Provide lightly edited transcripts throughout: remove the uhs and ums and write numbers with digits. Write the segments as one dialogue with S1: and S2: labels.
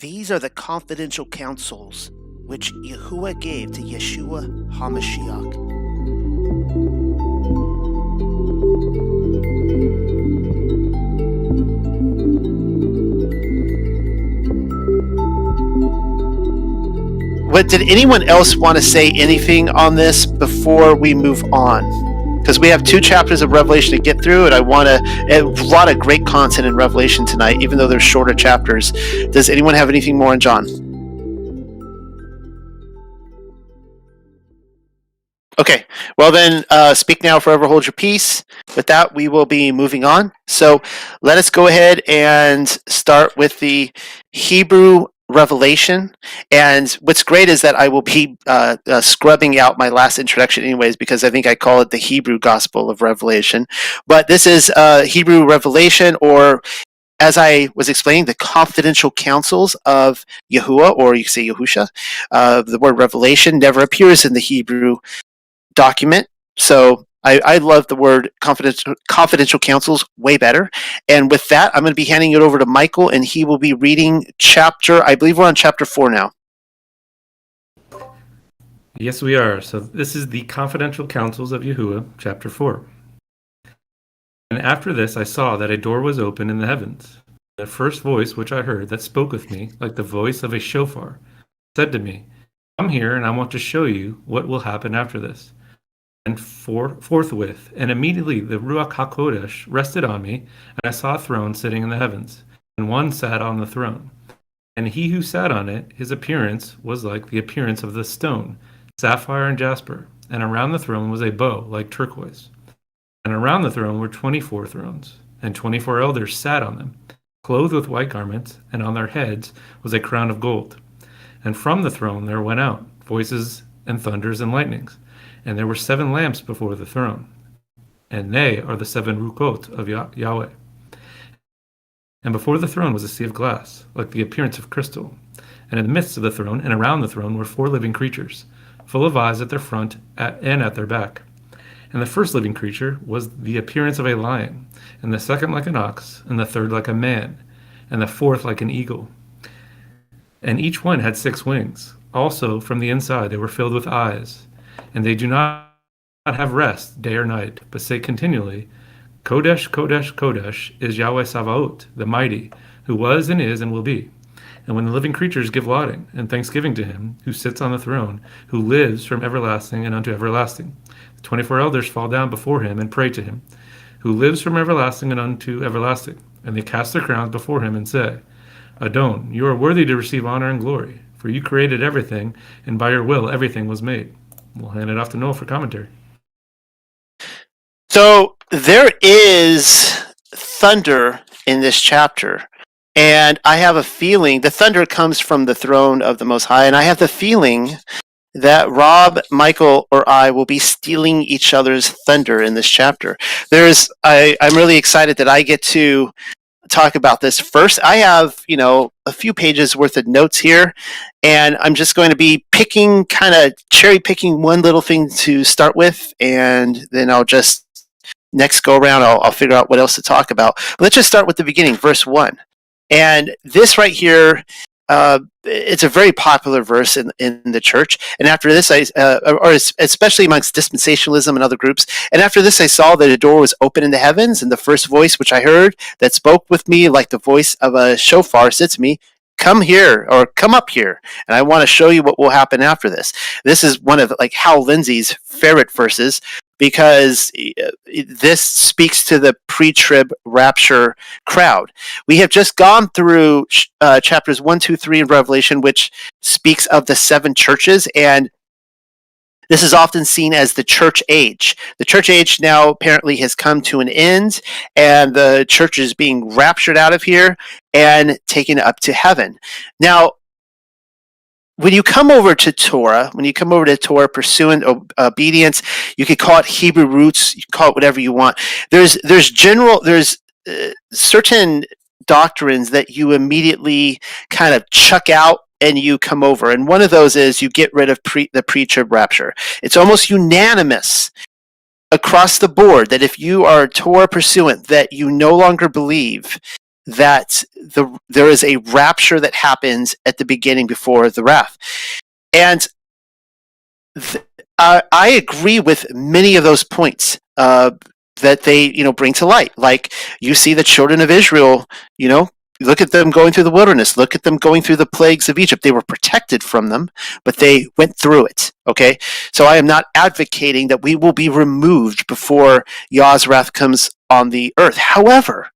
S1: These are the confidential counsels which Yahuwah gave to Yeshua HaMashiach. Did anyone else want to say anything on this before we move on? Because we have 2 chapters of Revelation to get through, and a lot of great content in Revelation tonight, even though they're shorter chapters. Does anyone have anything more on John? Okay, well then, speak now, forever hold your peace. With that, we will be moving on. So let us go ahead and start with the Hebrew Revelation. And what's great is that I will be scrubbing out my last introduction anyways, because I think I call it the Hebrew Gospel of Revelation. But this is Hebrew Revelation, or as I was explaining, the confidential counsels of Yahuwah, or you can say Yahusha. The word revelation never appears in the Hebrew document. So I love the word confidential counsels way better. And with that, I'm going to be handing it over to Michael, and he will be reading I believe we're on chapter 4 now.
S2: Yes, we are. So this is the confidential counsels of Yahuwah, chapter 4. And after this I saw that a door was open in the heavens. The first voice which I heard that spoke with me, like the voice of a shofar, said to me, "Come here, and I want to show you what will happen after this." And forthwith, and immediately the Ruach HaKodesh rested on me, and I saw a throne sitting in the heavens, and one sat on the throne. And he who sat on it, his appearance was like the appearance of the stone, sapphire and jasper, and around the throne was a bow like turquoise. And around the throne were 24 thrones, and 24 elders sat on them, clothed with white garments, and on their heads was a crown of gold. And from the throne there went out voices and thunders and lightnings. And there were 7 lamps before the throne, and they are the 7 Rukot of Yahweh. And before the throne was a sea of glass, like the appearance of crystal. And in the midst of the throne and around the throne were 4 living creatures, full of eyes at their front and at their back. And the first living creature was the appearance of a lion, and the second like an ox, and the third like a man, and the fourth like an eagle. And each one had 6 wings. Also from the inside they were filled with eyes. And they do not have rest day or night, but say continually, Kodesh, Kodesh, Kodesh is Yahweh Sabaoth, the mighty, who was and is and will be. And when the living creatures give lauding and thanksgiving to him who sits on the throne, who lives from everlasting and unto everlasting, the 24 elders fall down before him and pray to him, who lives from everlasting and unto everlasting. And they cast their crowns before him and say, Adon, you are worthy to receive honor and glory, for you created everything, and by your will everything was made. We'll hand it off to Noah for commentary.
S1: So there is thunder in this chapter, and I have a feeling the thunder comes from the throne of the Most High, and I have the feeling that Rob, Michael, or I will be stealing each other's thunder in this chapter. I'm really excited that I get to talk about this first. I have, a few pages worth of notes here, and I'm just going to be cherry picking one little thing to start with, and then I'll just next go around, I'll figure out what else to talk about. But let's just start with the beginning, verse 1. And this right here, it's a very popular verse in the church. And after this, especially amongst dispensationalism and other groups. And after this, I saw that a door was open in the heavens, and the first voice which I heard that spoke with me like the voice of a shofar said to me, "Come here," or "Come up here, and I want to show you what will happen after this." This is one of Hal Lindsey's favorite verses, because this speaks to the pre-trib rapture crowd. We have just gone through chapters 1, 2, 3 in Revelation, which speaks of the 7 churches, and this is often seen as the church age. The church age now apparently has come to an end, and the church is being raptured out of here and taken up to heaven. Now, when you come over to Torah, pursuant obedience, you could call it Hebrew roots, you can call it whatever you want. There's certain doctrines that you immediately kind of chuck out and you come over. And one of those is you get rid of the pre-trib rapture. It's almost unanimous across the board that if you are Torah pursuant, that you no longer believe that there is a rapture that happens at the beginning before the wrath. And I agree with many of those points that they, bring to light. Like, you see the children of Israel, look at them going through the wilderness. Look at them going through the plagues of Egypt. They were protected from them, but they went through it. Okay, so I am not advocating that we will be removed before Yah's wrath comes on the earth. However,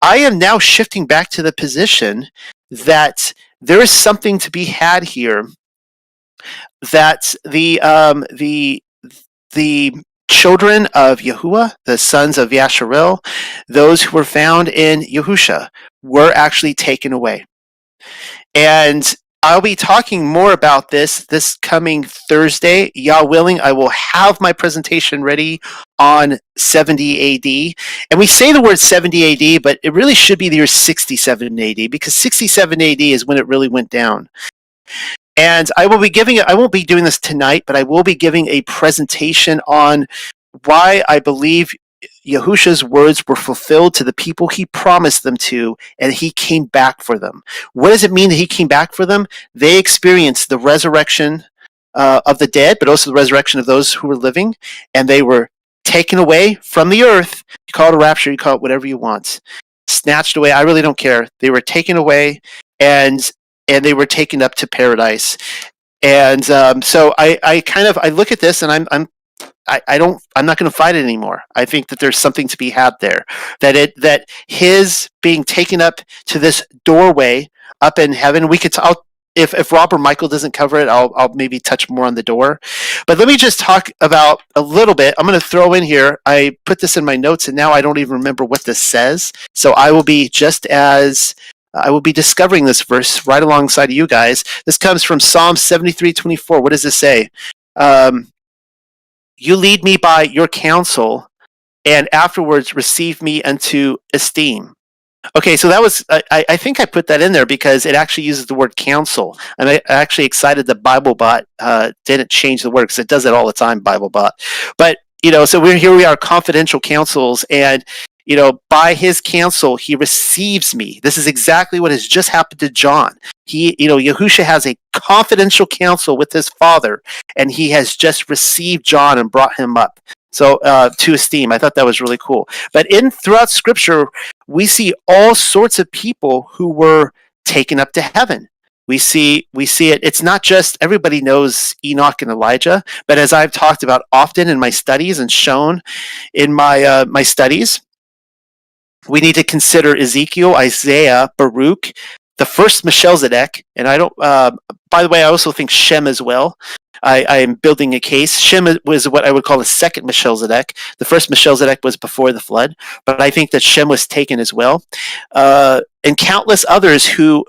S1: I am now shifting back to the position that there is something to be had here, that the children of Yahuwah, the sons of Yasharel, those who were found in Yahusha, were actually taken away. And I'll be talking more about this coming Thursday. Yah willing, I will have my presentation ready on 70 AD. And we say the word 70 AD, but it really should be the year 67 AD, because 67 AD is when it really went down. And I won't be doing this tonight, but I will be giving a presentation on why I believe Yahusha's words were fulfilled to the people he promised them to, and he came back for them. What does it mean that he came back for them? They experienced the resurrection of the dead, but also the resurrection of those who were living, and they were taken away from the earth. You call it a rapture, you call it whatever you want. Snatched away, I really don't care. They were taken away, and they were taken up to paradise. And so I look at this, and I'm not going to fight it anymore. I think that there's something to be had there. That his being taken up to this doorway up in heaven. We could. If Rob or Michael doesn't cover it, I'll maybe touch more on the door. But let me just talk about a little bit. I'm going to throw in here. I put this in my notes, and now I don't even remember what this says. So I will be discovering this verse right alongside of you guys. This comes from Psalm 73:24. What does this say? You lead me by your counsel, and afterwards receive me unto esteem. Okay, so that was, I think I put that in there because it actually uses the word counsel. And I actually excited that BibleBot didn't change the word, because it does it all the time, BibleBot. But, so we are confidential counsels, and, by his counsel, he receives me. This is exactly what has just happened to John. Yahusha has a confidential counsel with his father, and he has just received John and brought him up. So to esteem, I thought that was really cool. But throughout Scripture, we see all sorts of people who were taken up to heaven. We see it. It's not just, everybody knows Enoch and Elijah, but as I've talked about often in my studies and shown in my my studies, we need to consider Ezekiel, Isaiah, Baruch, the first Melchizedek, and I don't. By the way, I also think Shem as well. I am building a case. Shem was what I would call the second Melchizedek. The first Melchizedek was before the flood, but I think that Shem was taken as well, and countless others who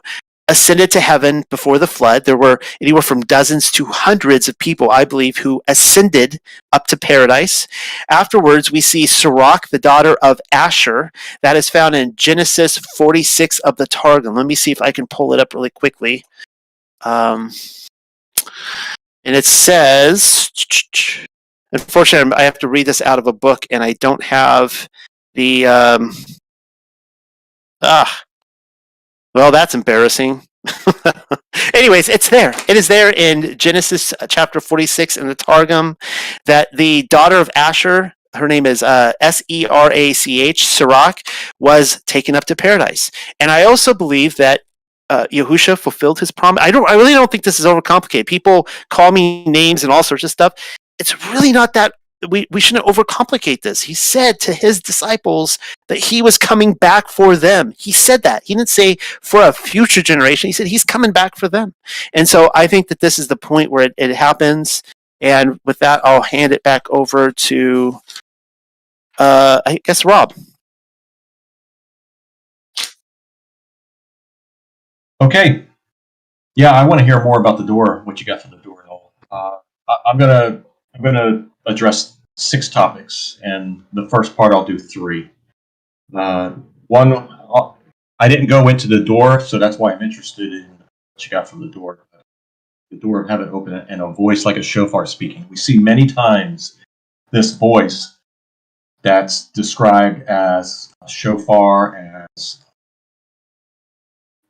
S1: ascended to heaven before the flood. There were anywhere from dozens to hundreds of people, I believe, who ascended up to paradise. Afterwards, we see Ruach, the daughter of Asher. That is found in Genesis 46 of the Targum. Let me see if I can pull it up really quickly. And it says, unfortunately, I have to read this out of a book, and I don't have the, well, that's embarrassing. Anyways, it's there. It is there in Genesis chapter 46 in the Targum, that the daughter of Asher, her name is Serach, Ruach, was taken up to paradise. And I also believe that Yahusha fulfilled his promise. I really don't think this is overcomplicated. People call me names and all sorts of stuff. It's really not that. We shouldn't overcomplicate this. He said to his disciples that he was coming back for them. He said that. He didn't say for a future generation. He said he's coming back for them. And so I think that this is the point where it happens. And with that, I'll hand it back over to, I guess, Rob.
S3: Okay. Yeah, I want to hear more about the door, what you got from the door and all. I'm gonna address 6 topics, and the first part I'll do 3. One, I didn't go into the door, so that's why I'm interested in what you got from the door. The door of heaven open, and a voice like a shofar speaking. We see many times this voice that's described as a shofar, as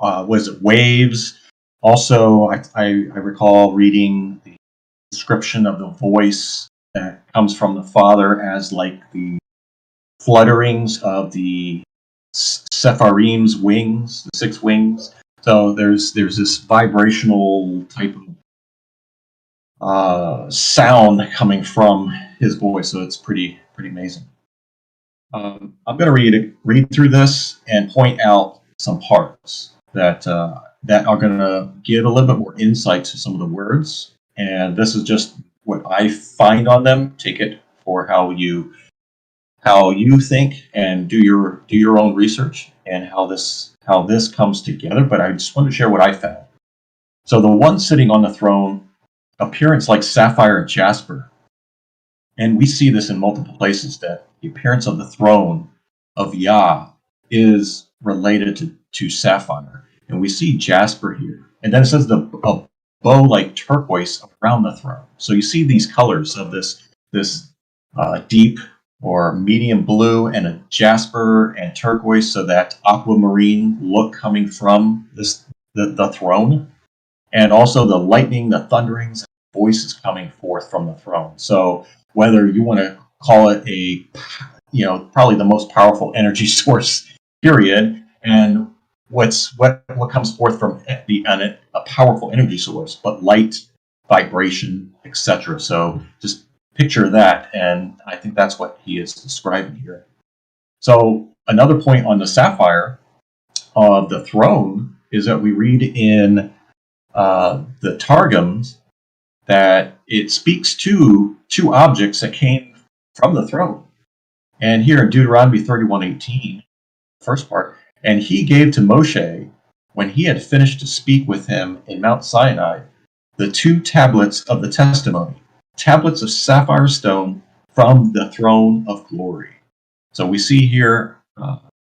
S3: was it waves? Also, I recall reading the description of the voice that comes from the Father as like the flutterings of the Sepharim's wings, the 6 wings. So there's this vibrational type of sound coming from his voice. So it's pretty amazing. I'm going to read through this and point out some parts that are going to give a little bit more insight to some of the words. And this is just what I find on them. Take it for how you think and do your own research and how this comes together. But I just want to share what I found. So the one sitting on the throne, appearance like sapphire and jasper. And we see this in multiple places, that the appearance of the throne of Yah is related to sapphire. And we see jasper here. And then it says a bow like turquoise around the throne. So you see these colors of this deep or medium blue and a jasper and turquoise, so that aquamarine look coming from the throne. And also the lightning, the thunderings, voices coming forth from the throne. So whether you want to call it probably the most powerful energy source, period, and what comes forth from a powerful energy source, but light, vibration, etc. So just picture that, and I think that's what he is describing here. So another point on the sapphire of the throne is that we read in the Targums that it speaks to 2 objects that came from the throne. And here in Deuteronomy 31:18, first part, and he gave to Moshe, when he had finished to speak with him in Mount Sinai, the 2 tablets of the testimony, tablets of sapphire stone from the throne of glory. So we see here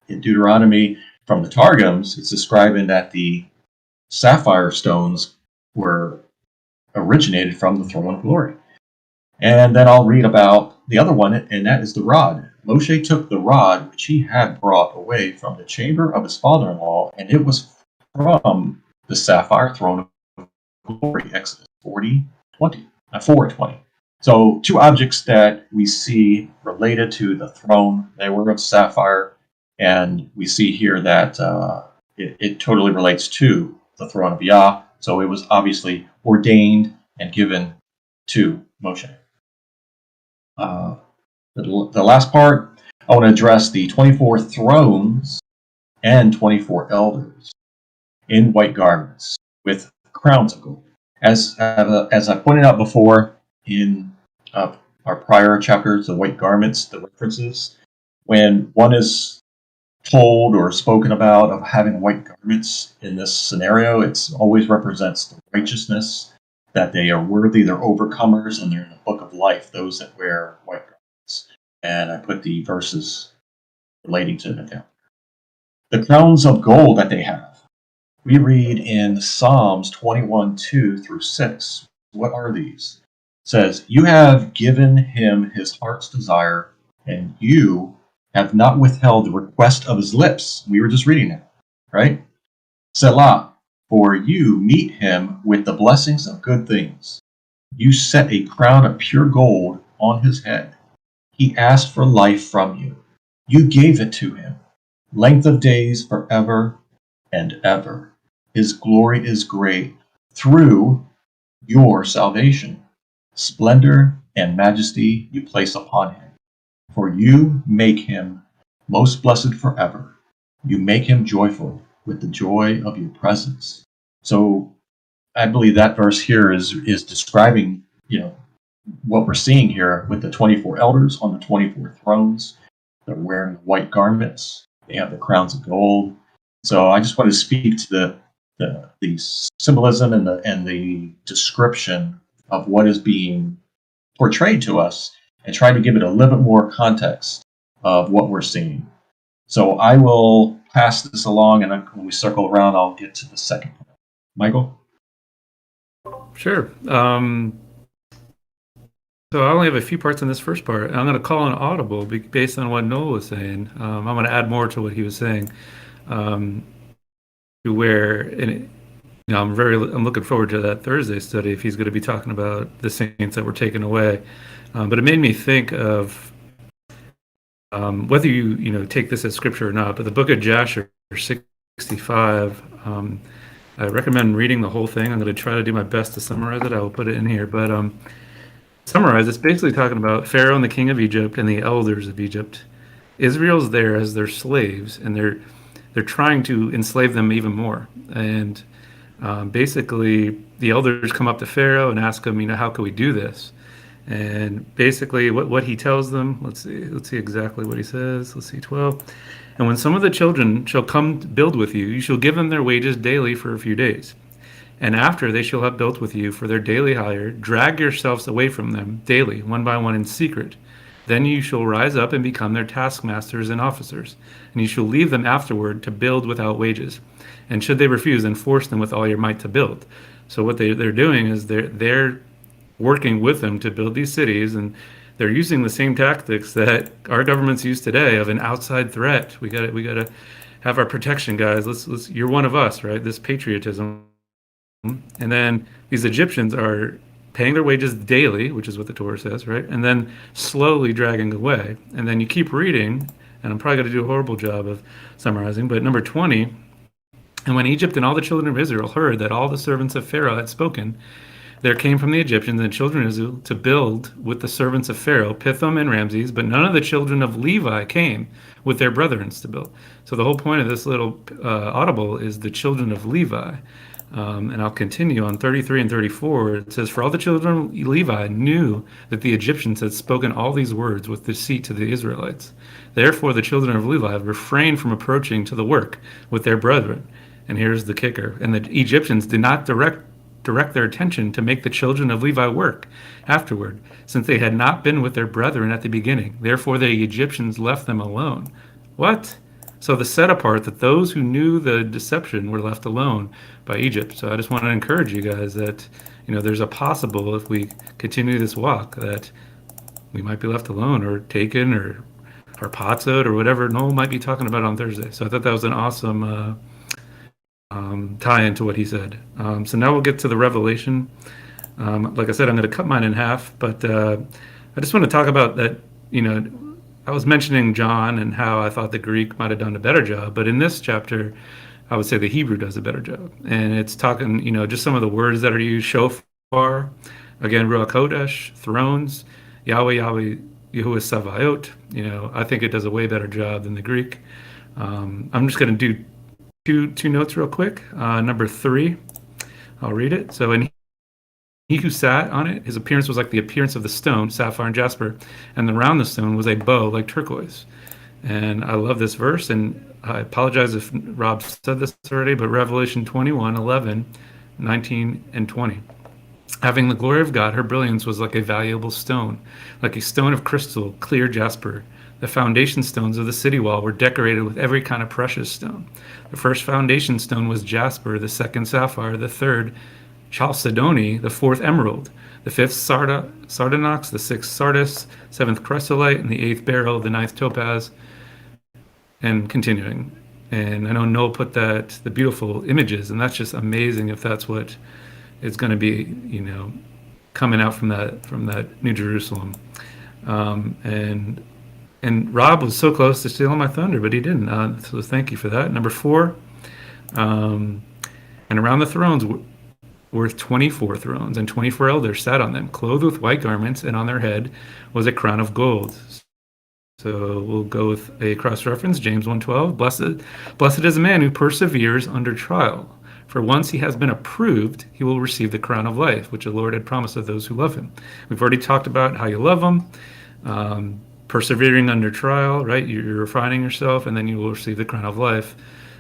S3: in Deuteronomy from the Targums, it's describing that the sapphire stones were originated from the throne of glory. And then I'll read about the other one, and that is the rod. Moshe took the rod which he had brought away from the chamber of his father-in-law, and it was from the sapphire throne of glory. Exodus 4:20. So 2 objects that we see related to the throne, they were of sapphire, and we see here that it totally relates to the throne of Yah. So it was obviously ordained and given to Moshe. The last part, I want to address the 24 thrones and 24 elders in white garments with crowns of gold. As I pointed out before in our prior chapters, the white garments, the references, when one is told or spoken about of having white garments in this scenario, it always represents the righteousness, that they are worthy, they're overcomers, and they're in the book of life, those that wear white garments. And I put the verses relating to it down. The crowns of gold that they have. We read in Psalms 21:2 through 6. What are these? It says, you have given him his heart's desire, and you have not withheld the request of his lips. We were just reading it, right? Selah, for you meet him with the blessings of good things. You set a crown of pure gold on his head. He asked for life from you. You gave it to him. Length of days forever and ever. His glory is great through your salvation. Splendor and majesty you place upon him. For you make him most blessed forever. You make him joyful with the joy of your presence. So I believe that verse here is describing, what we're seeing here with the 24 elders on the 24 thrones. They're wearing white garments. They have the crowns of gold. So I just want to speak to the symbolism and the description of what is being portrayed to us, and try to give it a little bit more context of what we're seeing. So I will pass this along, and when we circle around, I'll get to the second one. Michael?
S2: Sure. So I only have a few parts in this first part. I'm going to call an audible based on what Noel was saying. I'm going to add more to what he was saying. to where, and I'm looking forward to that Thursday study if he's going to be talking about the saints that were taken away. But it made me think of whether you take this as scripture or not. But the book of Jasher 65. I recommend reading the whole thing. I'm going to try to do my best to summarize it. I will put it in here, but summarize. It's basically talking about Pharaoh and the king of Egypt and the elders of Egypt. Israel's there as their slaves, and they're trying to enslave them even more. And basically, the elders come up to Pharaoh and ask him, how can we do this? And basically, what he tells them. Let's see exactly what he says. Let's see 12. And when some of the children shall come to build with you, you shall give them their wages daily for a few days. And after they shall have built with you for their daily hire, drag yourselves away from them daily, one by one in secret. Then you shall rise up and become their taskmasters and officers, and you shall leave them afterward to build without wages. And should they refuse, then force them with all your might to build. So what they're doing is they're working with them to build these cities, and they're using the same tactics that our governments use today of an outside threat. We got to have our protection, guys. Let's you're one of us, right? This patriotism. And then these Egyptians are paying their wages daily, which is what the Torah says, right? And then slowly dragging away. And then you keep reading, and I'm probably going to do a horrible job of summarizing, but number 20, and when Egypt and all the children of Israel heard that all the servants of Pharaoh had spoken, there came from the Egyptians and the children of Israel to build with the servants of Pharaoh, Pithom and Ramses, but none of the children of Levi came with their brethren to build. So the whole point of this little audible is the children of Levi. And I'll continue on 33 and 34. It says, for all the children of Levi knew that the Egyptians had spoken all these words with deceit to the Israelites. Therefore the children of Levi refrained from approaching to the work with their brethren. And here's the kicker. And the Egyptians did not direct their attention to make the children of Levi work afterward, since they had not been with their brethren at the beginning. Therefore the Egyptians left them alone. What? So the set apart that those who knew the deception were left alone by Egypt. So I just want to encourage you guys that, there's a possible, if we continue this walk, that we might be left alone or taken or harpazoed or whatever Noel might be talking about on Thursday. So I thought that was an awesome tie into what he said. So now we'll get to the Revelation. Like I said, I'm going to cut mine in half, but I just want to talk about that, I was mentioning John and how I thought the Greek might have done a better job, but in this chapter, I would say the Hebrew does a better job. And it's talking, just some of the words that are used, shofar, again, Ruach Kodesh, thrones, Yahweh, Yahweh, Yahuwah Savayot. I think it does a way better job than the Greek. I'm just going to do two notes real quick. Number 3, I'll read it. So, and he who sat on it, his appearance was like the appearance of the stone, sapphire and jasper, and around the stone was a bow like turquoise. And I love this verse, and I apologize if Rob said this already, but Revelation 21, 11, 19, and 20. Having the glory of God, her brilliance was like a valuable stone, like a stone of crystal, clear jasper. The foundation stones of the city wall were decorated with every kind of precious stone. The first foundation stone was jasper, the second sapphire, the third chalcedony, the fourth emerald, the fifth sardonyx, the sixth sardis, seventh chrysolite, and the eighth beryl, the ninth topaz, and continuing. And I know Noel put the beautiful images, and that's just amazing if that's what is going to be, coming out from that New Jerusalem. And Rob was so close to stealing my thunder, but he didn't. So thank you for that. Number 4, and around the thrones were 24 thrones, and 24 elders sat on them, clothed with white garments, and on their head was a crown of gold. So we'll go with a cross-reference, James 1:12. Blessed is a man who perseveres under trial. For once he has been approved, he will receive the crown of life, which the Lord had promised of those who love him. We've already talked about how you love him, persevering under trial, right? You're refining yourself, and then you will receive the crown of life,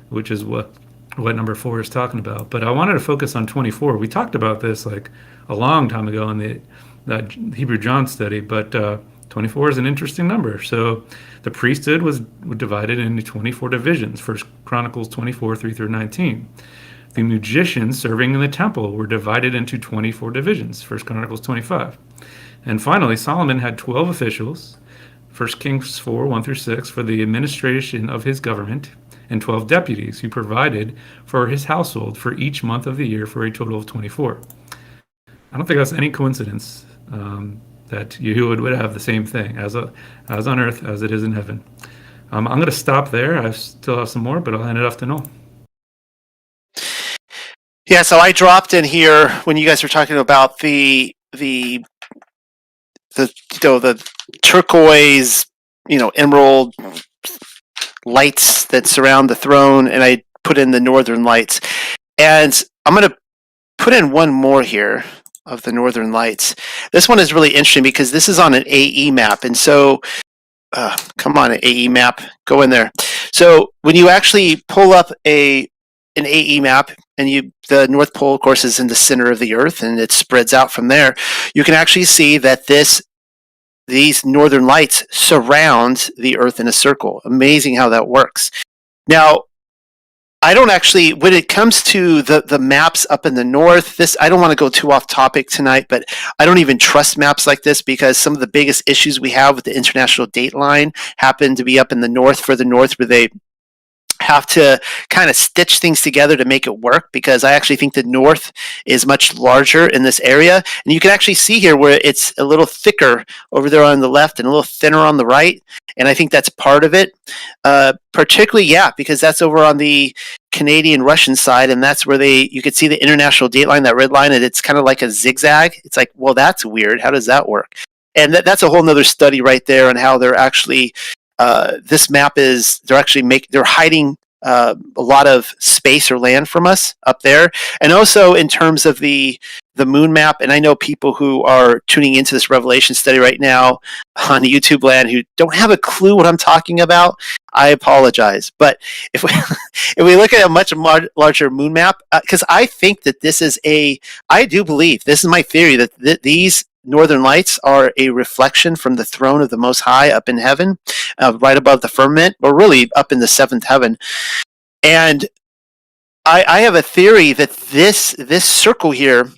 S2: which is what number 4 is talking about. But I wanted to focus on 24. We talked about this like a long time ago in that Hebrew John study, but 24 is an interesting number. So the priesthood was divided into 24 divisions. First Chronicles 24, 3 through 19. The magicians serving in the temple were divided into 24 divisions. First Chronicles 25. And finally, Solomon had 12 officials. 1 Kings 4, 1 through 6, for the administration of his government. and 12 deputies who provided for his household for each month of the year for a total of 24. I don't think that's any coincidence that Yahuwah would have the same thing as on earth as it is in heaven. I'm going to stop there. I still have some more, but I'll hand it off to Noel.
S1: Yeah, so I dropped in here when you guys were talking about the turquoise, emerald lights that surround the throne, and I put in the northern lights. And I'm going to put in one more here of the northern lights. This one is really interesting because this is on an AE map, and so come on, an AE map, go in there. So when you actually pull up an AE map, and the North Pole, of course, is in the center of the Earth, and it spreads out from there, you can actually see that these northern lights surround the Earth in a circle. Amazing how that works. Now, I don't actually, when it comes to the maps up in the north, I don't want to go too off topic tonight, but I don't even trust maps like this because some of the biggest issues we have with the international date line happen to be up in the north, further north, where they have to kind of stitch things together to make it work, because I actually think the north is much larger in this area. And you can actually see here where it's a little thicker over there on the left and a little thinner on the right. And I think that's part of it. Particularly, because that's over on the Canadian-Russian side, and that's where you could see the international date line, that red line, and it's kind of like a zigzag. It's like, well, that's weird. How does that work? And that's a whole nother study right there on how they're actually this map they're hiding a lot of space or land from us up there. And also in terms of the moon map, and I know people who are tuning into this Revelation study right now on YouTube land who don't have a clue what I'm talking about, I apologize. But if we look at a much larger moon map, because I think that I do believe, this is my theory, that these northern lights are a reflection from the throne of the Most High up in heaven, right above the firmament, or really up in the seventh heaven. And I have a theory that this circle here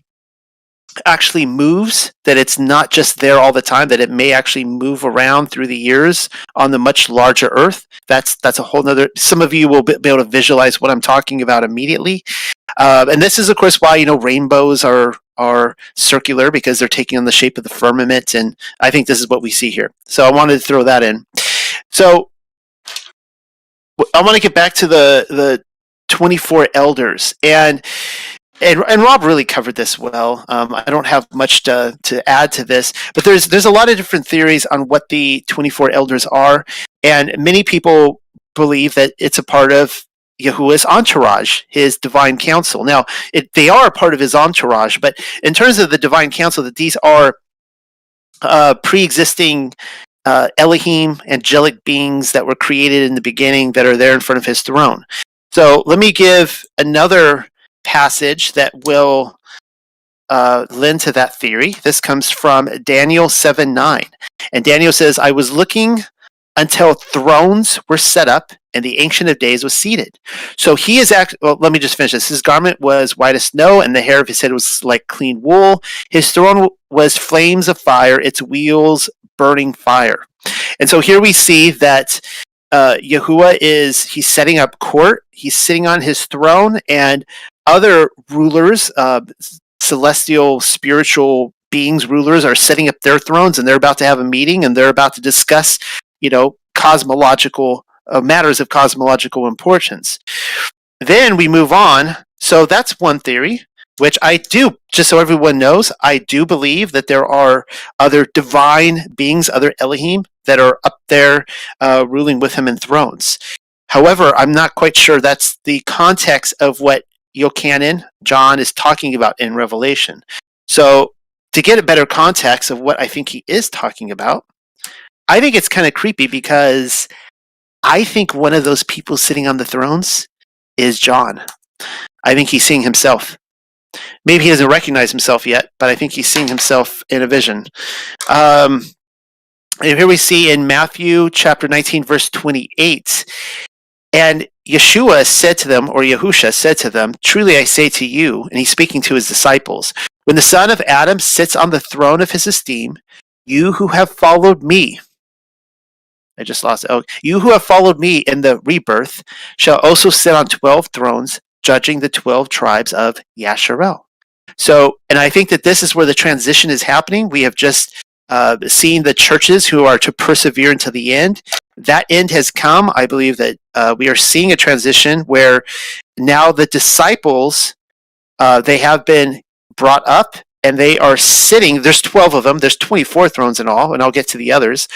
S1: actually moves, that it's not just there all the time, that it may actually move around through the years on the much larger earth. That's a whole nother, some of you will be able to visualize what I'm talking about immediately. And this is, of course, why rainbows are circular, because they're taking on the shape of the firmament, and I think this is what we see here. So I wanted to throw that in. So I want to get back to the 24 elders, and Rob really covered this well. I don't have much to add to this, but there's a lot of different theories on what the 24 elders are, and many people believe that it's a part of Yahuwah's entourage, his divine council. Now, they are a part of his entourage, but in terms of the divine council, that these are pre-existing Elohim, angelic beings that were created in the beginning, that are there in front of his throne. So let me give another passage that will lend to that theory. This comes from Daniel 7:9. And Daniel says, I was looking until thrones were set up and the Ancient of Days was seated. So he is let me just finish this. His garment was white as snow, and the hair of his head was like clean wool. His throne was flames of fire, its wheels burning fire. And so here we see that Yahuwah he's setting up court. He's sitting on his throne, and other rulers, celestial, spiritual beings, rulers, are setting up their thrones, and they're about to have a meeting, and they're about to discuss, cosmological matters of cosmological importance. Then we move on. So that's one theory, which I do, just so everyone knows, I do believe that there are other divine beings, other Elohim, that are up there ruling with him in thrones. However, I'm not quite sure that's the context of what Yochanan, John, is talking about in Revelation. So to get a better context of what I think he is talking about, I think it's kind of creepy, because I think one of those people sitting on the thrones is John. I think he's seeing himself. Maybe he doesn't recognize himself yet, but I think he's seeing himself in a vision. And here we see in Matthew chapter 19, verse 28, and Yeshua said to them, or Yahusha said to them, truly I say to you, and he's speaking to his disciples, when the Son of Adam sits on the throne of his esteem, you who have followed me. I just lost it. Oh, you who have followed me in the rebirth shall also sit on 12 thrones, judging the 12 tribes of Yasharel. So, and I think that this is where the transition is happening. We have just seen the churches who are to persevere until the end. That end has come. I believe that we are seeing a transition where now the disciples, they have been brought up and they are sitting. There's 12 of them. There's 24 thrones in all, and I'll get to the others.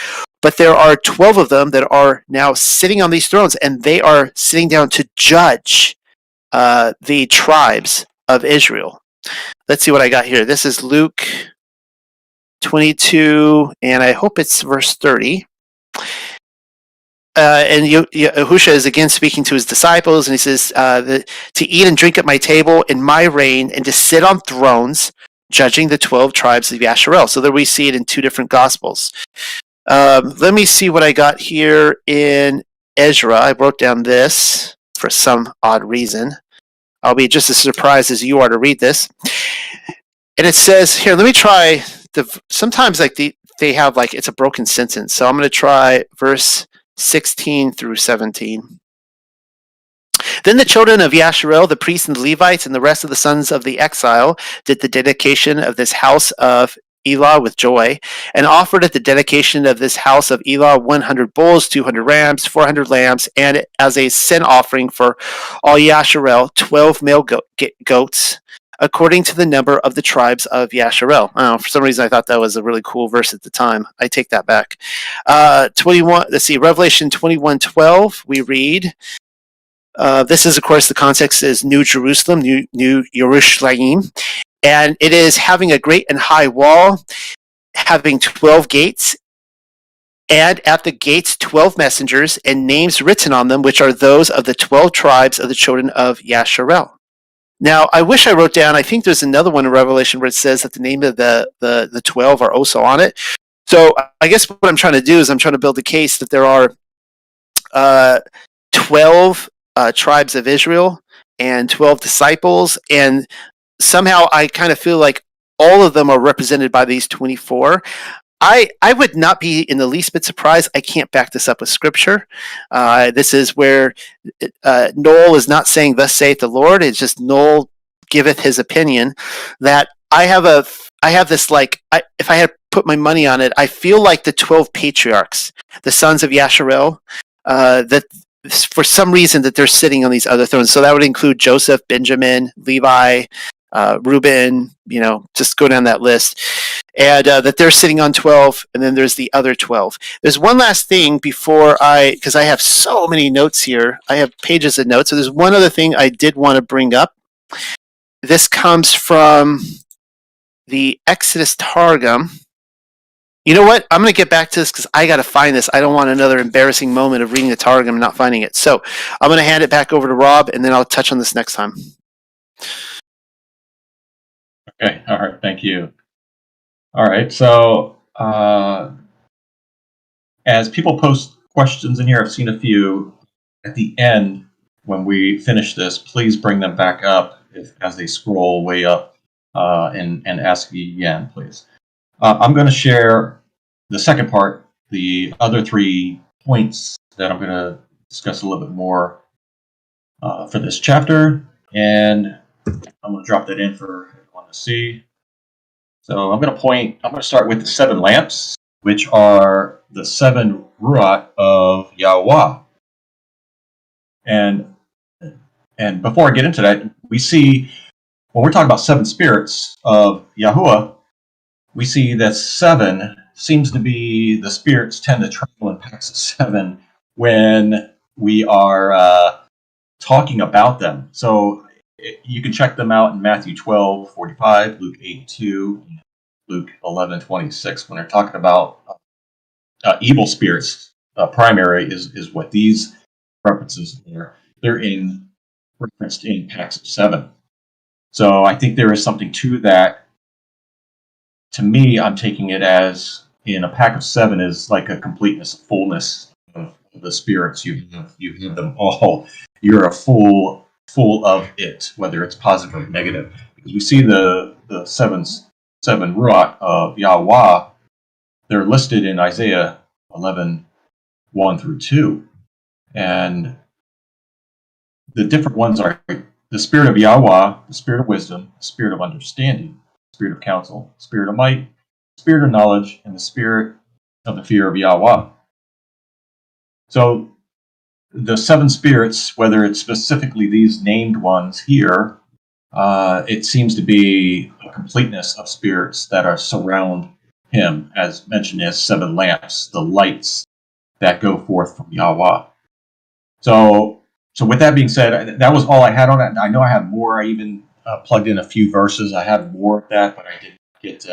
S1: But there are 12 of them that are now sitting on these thrones, and they are sitting down to judge the tribes of Israel. Let's see what I got here. This is Luke 22, and I hope it's verse 30. And Yahusha is again speaking to his disciples, and he says, to eat and drink at my table in my reign, and to sit on thrones, judging the 12 tribes of Yasharel. So there we see it in two different Gospels. Let me see what I got here in Ezra. I wrote down this for some odd reason. I'll be just as surprised as you are to read this. And it says here, let me try sometimes like they have like it's a broken sentence. So I'm going to try verse 16 through 17. Then the children of Yasharel, the priests and the Levites, and the rest of the sons of the exile did the dedication of this house of Elah with joy, and offered at the dedication of this house of Elah 100 bulls, 200 rams, 400 lambs, and as a sin offering for all Yasharel, 12 male goats, according to the number of the tribes of Yasharel. I don't know, for some reason I thought that was a really cool verse at the time. I take that back. 21. Let's see, Revelation 21:12. We read. This is, of course, the context is New Jerusalem, New Yerushalayim. And it is having a great and high wall, having 12 gates, and at the gates 12 messengers, and names written on them, which are those of the 12 tribes of the children of Yasharel. Now, I wish I wrote down, I think there's another one in Revelation where it says that the name of the 12 are also on it. So I guess what I'm trying to do is I'm trying to build a case that there are 12 tribes of Israel and 12 disciples, and somehow I kind of feel like all of them are represented by these 24. I would not be in the least bit surprised. I can't back this up with scripture. This is where Noel is not saying, thus saith the Lord. It's just Noel giveth his opinion that I have this like, if I had put my money on it, I feel like the 12 patriarchs, the sons of Yasharel, that for some reason that they're sitting on these other thrones. So that would include Joseph, Benjamin, Levi, Reuben, just go down that list. And that they're sitting on 12, and then there's the other 12. There's one last thing before because I have so many notes here. I have pages of notes. So there's one other thing I did want to bring up. This comes from the Exodus Targum. You know what? I'm going to get back to this because I got to find this. I don't want another embarrassing moment of reading the Targum and not finding it. So I'm going to hand it back over to Rob, and then I'll touch on this next time.
S3: Okay. All right. Thank you. All right. So as people post questions in here, I've seen a few. At the end, when we finish this, please bring them back up as they scroll way up and ask me again, please. I'm going to share the second part, the other 3 points that I'm going to discuss a little bit more for this chapter, and I'm going to drop that in for everyone to see. So I'm going to start with the 7 lamps, which are the 7 Ruach of Yahwah. And before I get into that, we see, when we're talking about 7 spirits of Yahuwah, we see that 7 seems to be, the spirits tend to travel in packs of 7 when we are talking about them. So you can check them out in Matthew 12:45, Luke 8:2, Luke 11:26. When they're talking about evil spirits, primary is what these references are. They're referenced in packs of 7. So I think there is something to that. To me, I'm taking it as in a pack of 7 is like a completeness, a fullness of the spirits. You have them all. You're a full of it, whether it's positive or negative. Because we see the seven Ruach of Yahweh. They're listed in Isaiah 11, 1 through 2. And the different ones are the spirit of Yahwah, the spirit of wisdom, the spirit of understanding, the spirit of counsel, the spirit of might, the spirit of knowledge, and the spirit of the fear of Yahwah. So the 7 spirits, whether it's specifically these named ones here, it seems to be a completeness of spirits that are surround him, as mentioned as 7 lamps, the lights that go forth from Yahweh. So with that being said, that was all I had on it. I know I have more. I even plugged in a few verses. I have more of that, but I didn't get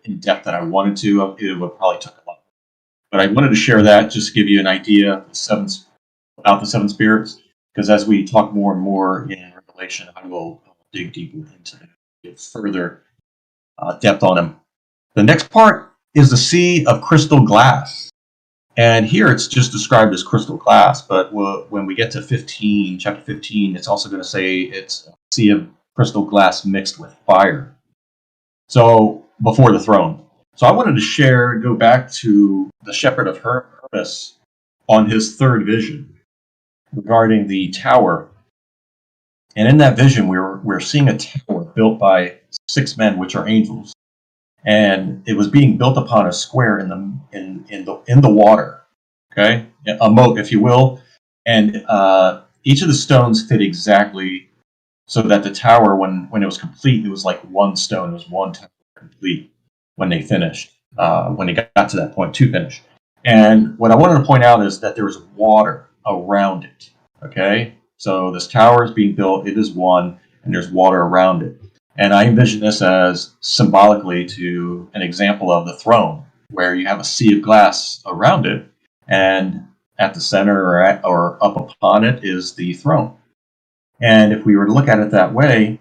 S3: in depth that I wanted to. It would probably took a lot. But I wanted to share that just to give you an idea of about the 7 spirits, because as we talk more and more in Revelation, I will dig deeper into that, get further depth on them. The next part is the sea of crystal glass. And here it's just described as crystal glass, but when we get to chapter 15, it's also going to say it's a sea of crystal glass mixed with fire. So, before the throne. So I wanted to go back to the shepherd of Hermas on his 3rd vision regarding the tower. And in that vision, we're seeing a tower built by 6 men, which are angels. And it was being built upon a square in the water, okay, a moat, if you will, and each of the stones fit exactly, so that the tower, when it was complete, it was like one stone. It was one tower complete when they finished. When they got to that point to finish, and what I wanted to point out is that there was water around it. Okay, so this tower is being built. It is one, and there's water around it. And I envision this as symbolically to an example of the throne, where you have a sea of glass around it, and at the center or up upon it is the throne. And if we were to look at it that way,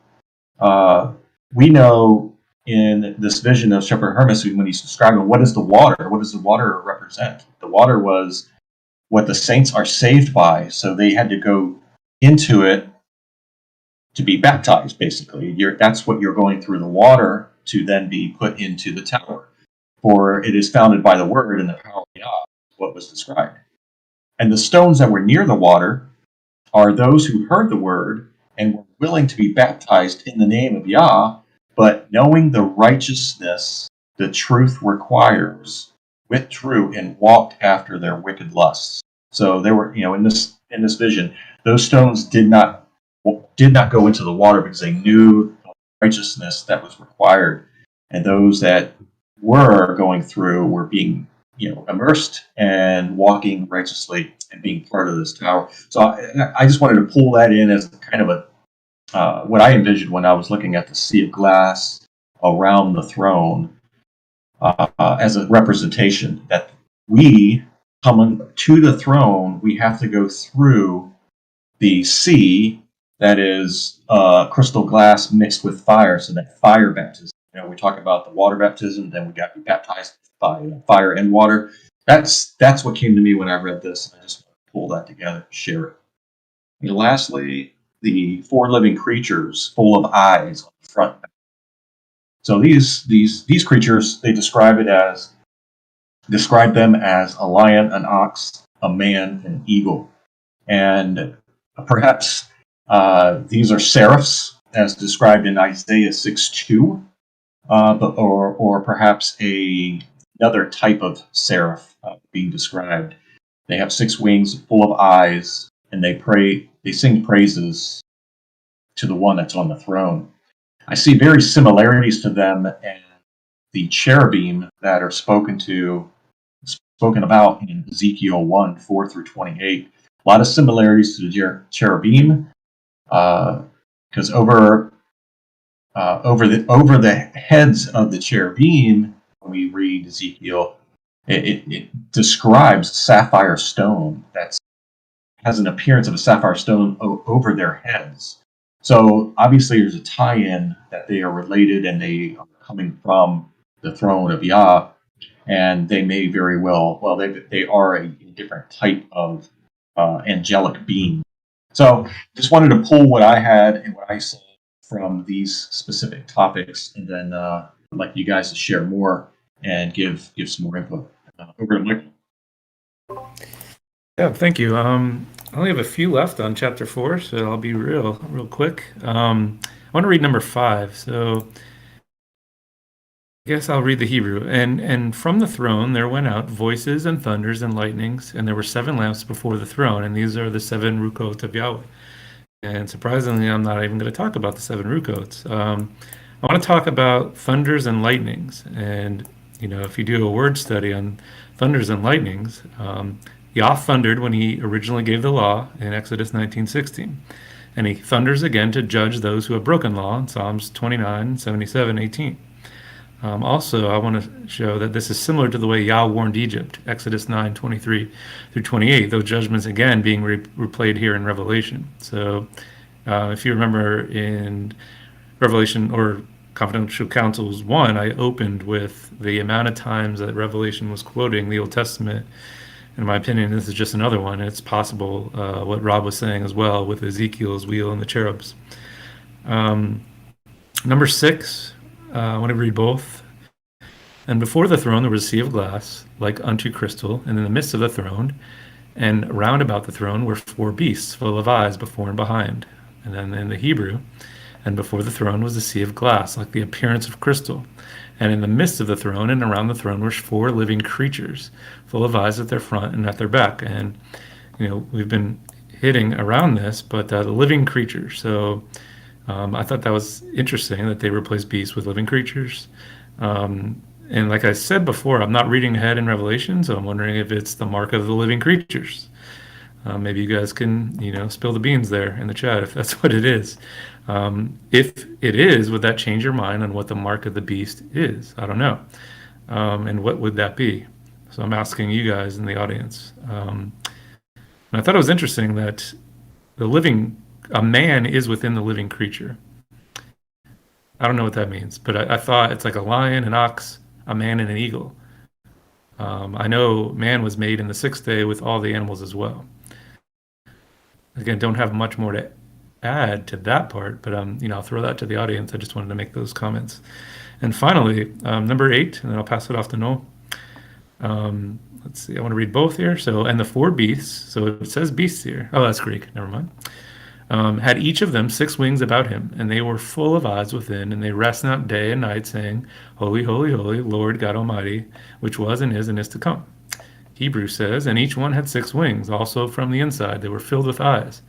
S3: we know in this vision of Shepherd Hermas, when he's describing what is the water, what does the water represent? The water was what the saints are saved by, so they had to go into it to be baptized, basically. That's what you're going through the water to then be put into the tower. For it is founded by the word and the power of Yah, what was described. And the stones that were near the water are those who heard the word and were willing to be baptized in the name of Yah, but knowing the righteousness the truth requires, withdrew and walked after their wicked lusts. So they were, in this vision, those stones did not go into the water because they knew the righteousness that was required, and those that were going through were being immersed and walking righteously and being part of this tower. So I just wanted to pull that in as kind of a what I envisioned when I was looking at the sea of glass around the throne, as a representation that we coming to the throne, we have to go through the sea that is crystal glass mixed with fire, so that fire baptism. We talk about the water baptism, then we got to be baptized by fire and water. That's what came to me when I read this, and I just want to pull that together, share it. And lastly, the 4 living creatures full of eyes on the front. So these creatures, they describe them as a lion, an ox, a man, an eagle, and perhaps these are seraphs, as described in Isaiah 6:2, or perhaps another type of seraph being described. They have 6 wings, full of eyes, and they sing praises to the one that's on the throne. I see very similarities to them and the cherubim that are spoken about in Ezekiel 1:4 through 28. A lot of similarities to the cherubim, because over the heads of the cherubim, when we read Ezekiel, it describes sapphire stone that has an appearance of a sapphire stone over their heads. So obviously there's a tie-in that they are related and they are coming from the throne of Yah, and they may very well, they are a different type of angelic being. So just wanted to pull what I had and what I saw from these specific topics, and then I'd like you guys to share more and give some more input. Over to Michael.
S2: Yeah, thank you. I only have a few left on chapter 4, so I'll be real quick. I want to read number 5. So I guess I'll read the Hebrew. And from the throne there went out voices and thunders and lightnings, and there were 7 lamps before the throne, and these are the 7 Rukot of Yahweh. And surprisingly, I'm not even going to talk about the 7 Rukots. I want to talk about thunders and lightnings. And, if you do a word study on thunders and lightnings, Yah thundered when he originally gave the law in Exodus 19:16. And he thunders again to judge those who have broken law in Psalms 29, 77, 18. Also, I want to show that this is similar to the way Yah warned Egypt, Exodus 9, 23 through 28, those judgments again being replayed here in Revelation. So if you remember in Revelation or Confidential Counsels 1, I opened with the amount of times that Revelation was quoting the Old Testament. In my opinion, this is just another one. It's possible what Rob was saying as well with Ezekiel's wheel and the cherubs. Number 6, I want to read both. And before the throne there was a sea of glass, like unto crystal, and in the midst of the throne, and round about the throne were 4 beasts, full of eyes before and behind. And then in the Hebrew, and before the throne was a sea of glass, like the appearance of crystal. And in the midst of the throne and around the throne were 4 living creatures, full of eyes at their front and at their back. And, we've been hitting around this, but the living creatures. So I thought that was interesting that they replaced beasts with living creatures. And like I said before, I'm not reading ahead in Revelation, so I'm wondering if it's the mark of the living creatures. Maybe you guys can, spill the beans there in the chat if that's what it is. If it is, would that change your mind on what the mark of the beast is? I don't know. And what would that be? So I'm asking you guys in the audience. And I thought it was interesting that a man is within the living creature. I don't know what that means, but I thought it's like a lion, an ox, a man, and an eagle. I know man was made in the 6th day with all the animals as well. Again, don't have much more to add to that part, but I'll throw that to the audience. I just wanted to make those comments. And finally, number 8, and then I'll pass it off to Noel. Let's see, I want to read both here. So, and the 4 beasts, so it says beasts here. Oh, that's Greek, never mind. Had each of them 6 wings about him, and they were full of eyes within, and they rest not day and night, saying, Holy, holy, holy, Lord God Almighty, which was and is to come. Hebrew says, and each one had 6 wings, also from the inside. They were filled with eyes.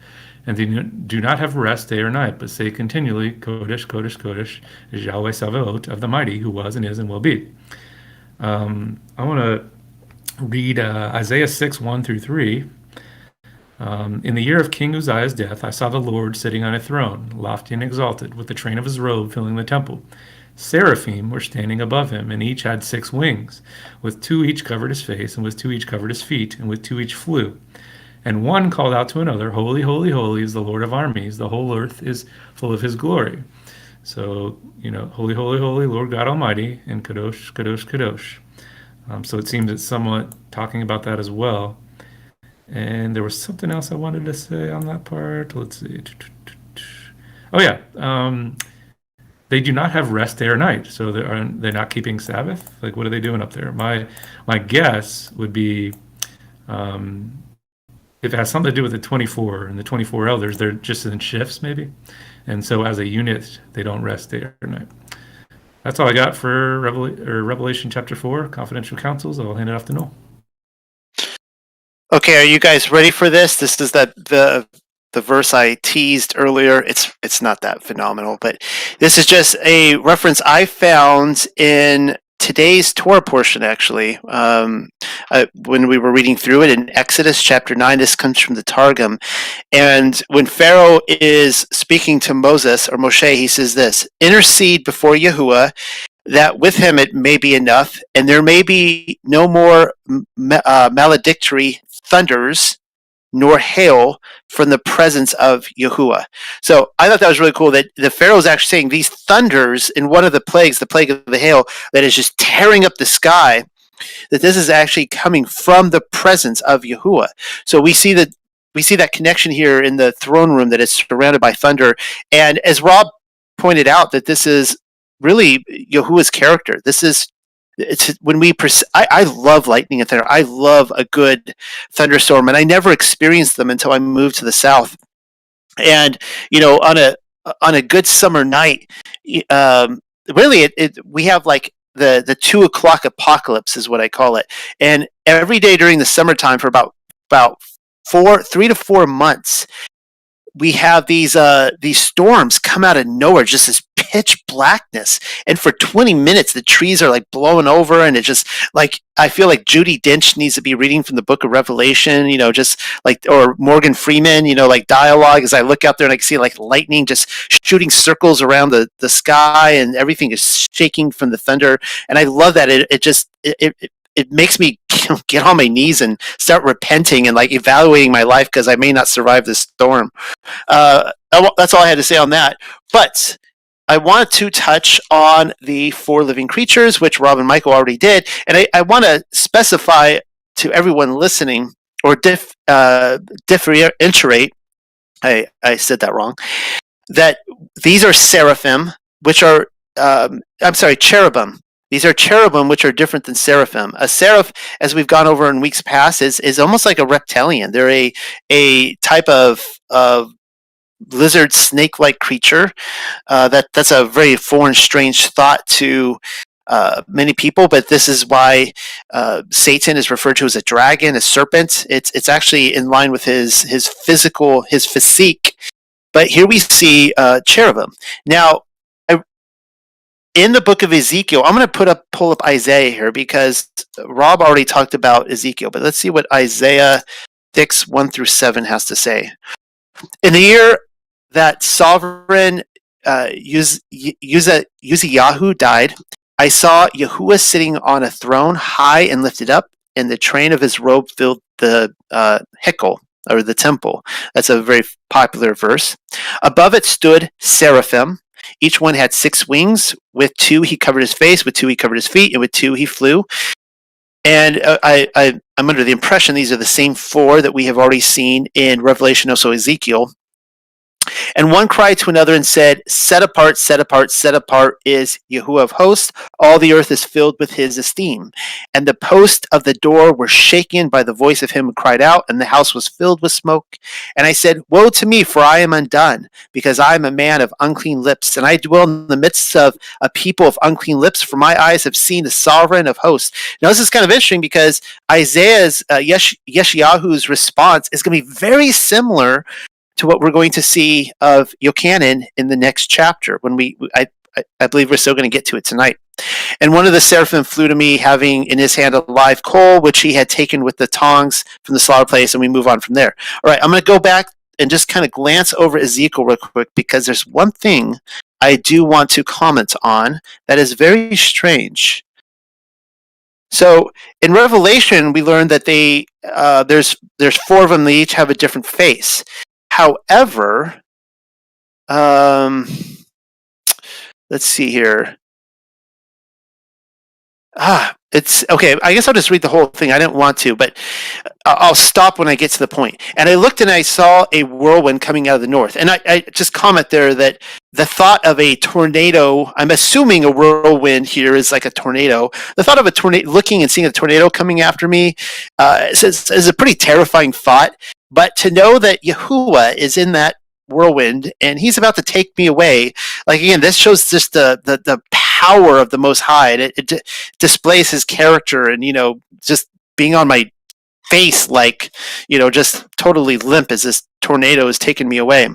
S2: And they do not have rest day or night, but say continually, Kodesh, Kodesh, Kodesh, is Yahweh Sabaoth of the mighty, who was and is and will be. I want to read Isaiah 6, 1 through 3. In the year of King Uzziah's death, I saw the Lord sitting on a throne, lofty and exalted, with the train of his robe filling the temple. Seraphim were standing above him, and each had 6 wings. With 2 each covered his face, and with 2 each covered his feet, and with 2 each flew. And one called out to another, Holy, holy, holy is the Lord of armies. The whole earth is full of his glory. So, holy, holy, holy, Lord God Almighty, and Kadosh, Kadosh, Kadosh. So it seems it's somewhat talking about that as well. And there was something else I wanted to say on that part. Let's see. Oh, yeah. They do not have rest day or night, so they're not keeping Sabbath. Like, what are they doing up there? My guess would be, if it has something to do with the 24 and the 24 elders, they're just in shifts maybe, and so as a unit, they don't rest day or night. That's all I got for Revelation chapter 4, Confidential Counsels. I'll hand it off to Noel.
S1: Okay, are you guys ready for this? This is the verse I teased earlier. It's not that phenomenal, but this is just a reference I found in today's Torah portion, actually. When we were reading through it in Exodus chapter 9, this comes from the Targum. And when Pharaoh is speaking to Moses or Moshe, he says this, intercede before Yahuwah, that with him it may be enough, and there may be no more maledictory thunders nor hail from the presence of Yahuwah. So I thought that was really cool that the Pharaoh is actually saying these thunders in one of the plagues, the plague of the hail, that is just tearing up the sky, that this is actually coming from the presence of Yahuwah. So we see that connection here in the throne room, that it's surrounded by thunder. And as Rob pointed out, that this is really Yahuwah's character. This is it's when I love lightning and thunder. I love a good thunderstorm, and I never experienced them until I moved to the South. And on a good summer night, really, we have like the 2 o'clock apocalypse is what I call it. And every day during the summertime for about 3 to 4 months, we have these storms come out of nowhere, just this pitch blackness, and for 20 minutes the trees are like blowing over, and it's just like I feel like Judi Dench needs to be reading from the Book of Revelation, just like, or Morgan Freeman, like dialogue, as I look out there and I can see like lightning just shooting circles around the sky, and everything is shaking from the thunder, and I love that. It makes me get on my knees and start repenting and like evaluating my life because I may not survive this storm. That's all I had to say on that. But I want to touch on the 4 living creatures, which Rob and Michael already did. And I want to specify to everyone listening, or differentiate, I said that wrong, that these are seraphim, which are, cherubim. These are cherubim, which are different than seraphim. A seraph, as we've gone over in weeks past, is almost like a reptilian. They're a type of lizard snake-like creature. That's a very foreign, strange thought to many people, but this is why Satan is referred to as a dragon, a serpent. It's actually in line with his physique. But here we see cherubim. Now, in the book of Ezekiel, I'm going to pull up Isaiah here because Rob already talked about Ezekiel, but let's see what Isaiah 6:1-7 has to say. In the year that sovereign Uzziyahu died, I saw Yahuwah sitting on a throne high and lifted up, and the train of his robe filled the Hekkel, or the temple. That's a very popular verse. Above it stood seraphim. Each one had 6 wings. With 2 he covered his face, with 2 he covered his feet, and with 2 he flew. And I'm under the impression these are the same 4 that we have already seen in Revelation, also Ezekiel. And one cried to another and said, set apart, set apart, set apart is Yahuwah of hosts. All the earth is filled with his esteem. And the posts of the door were shaken by the voice of him who cried out, and the house was filled with smoke. And I said, woe to me, for I am undone, because I am a man of unclean lips, and I dwell in the midst of a people of unclean lips, for my eyes have seen the sovereign of hosts. Now this is kind of interesting because Isaiah's, Yeshayahu's response is going to be very similar to what we're going to see of Yochanan in the next chapter, when I believe we're still going to get to it tonight. And one of the seraphim flew to me, having in his hand a live coal, which he had taken with the tongs from the slaughter place, and we move on from there. All right, I'm going to go back and just kind of glance over Ezekiel real quick, because there's one thing I do want to comment on that is very strange. So in Revelation, we learned that there's 4 of them. They each have a different face. However, let's see here. It's okay. I guess I'll just read the whole thing. I didn't want to, but I'll stop when I get to the point. And I looked and I saw a whirlwind coming out of the north. And I just comment there that the thought of a tornado, I'm assuming a whirlwind here is like a tornado. The thought of a tornado, looking and seeing a tornado coming after me, is a pretty terrifying thought. But to know that Yahuwah is in that whirlwind and he's about to take me away, like, again, this shows just the power of the Most High. It displays his character, and just being on my face, like, just totally limp as this tornado is taking me away.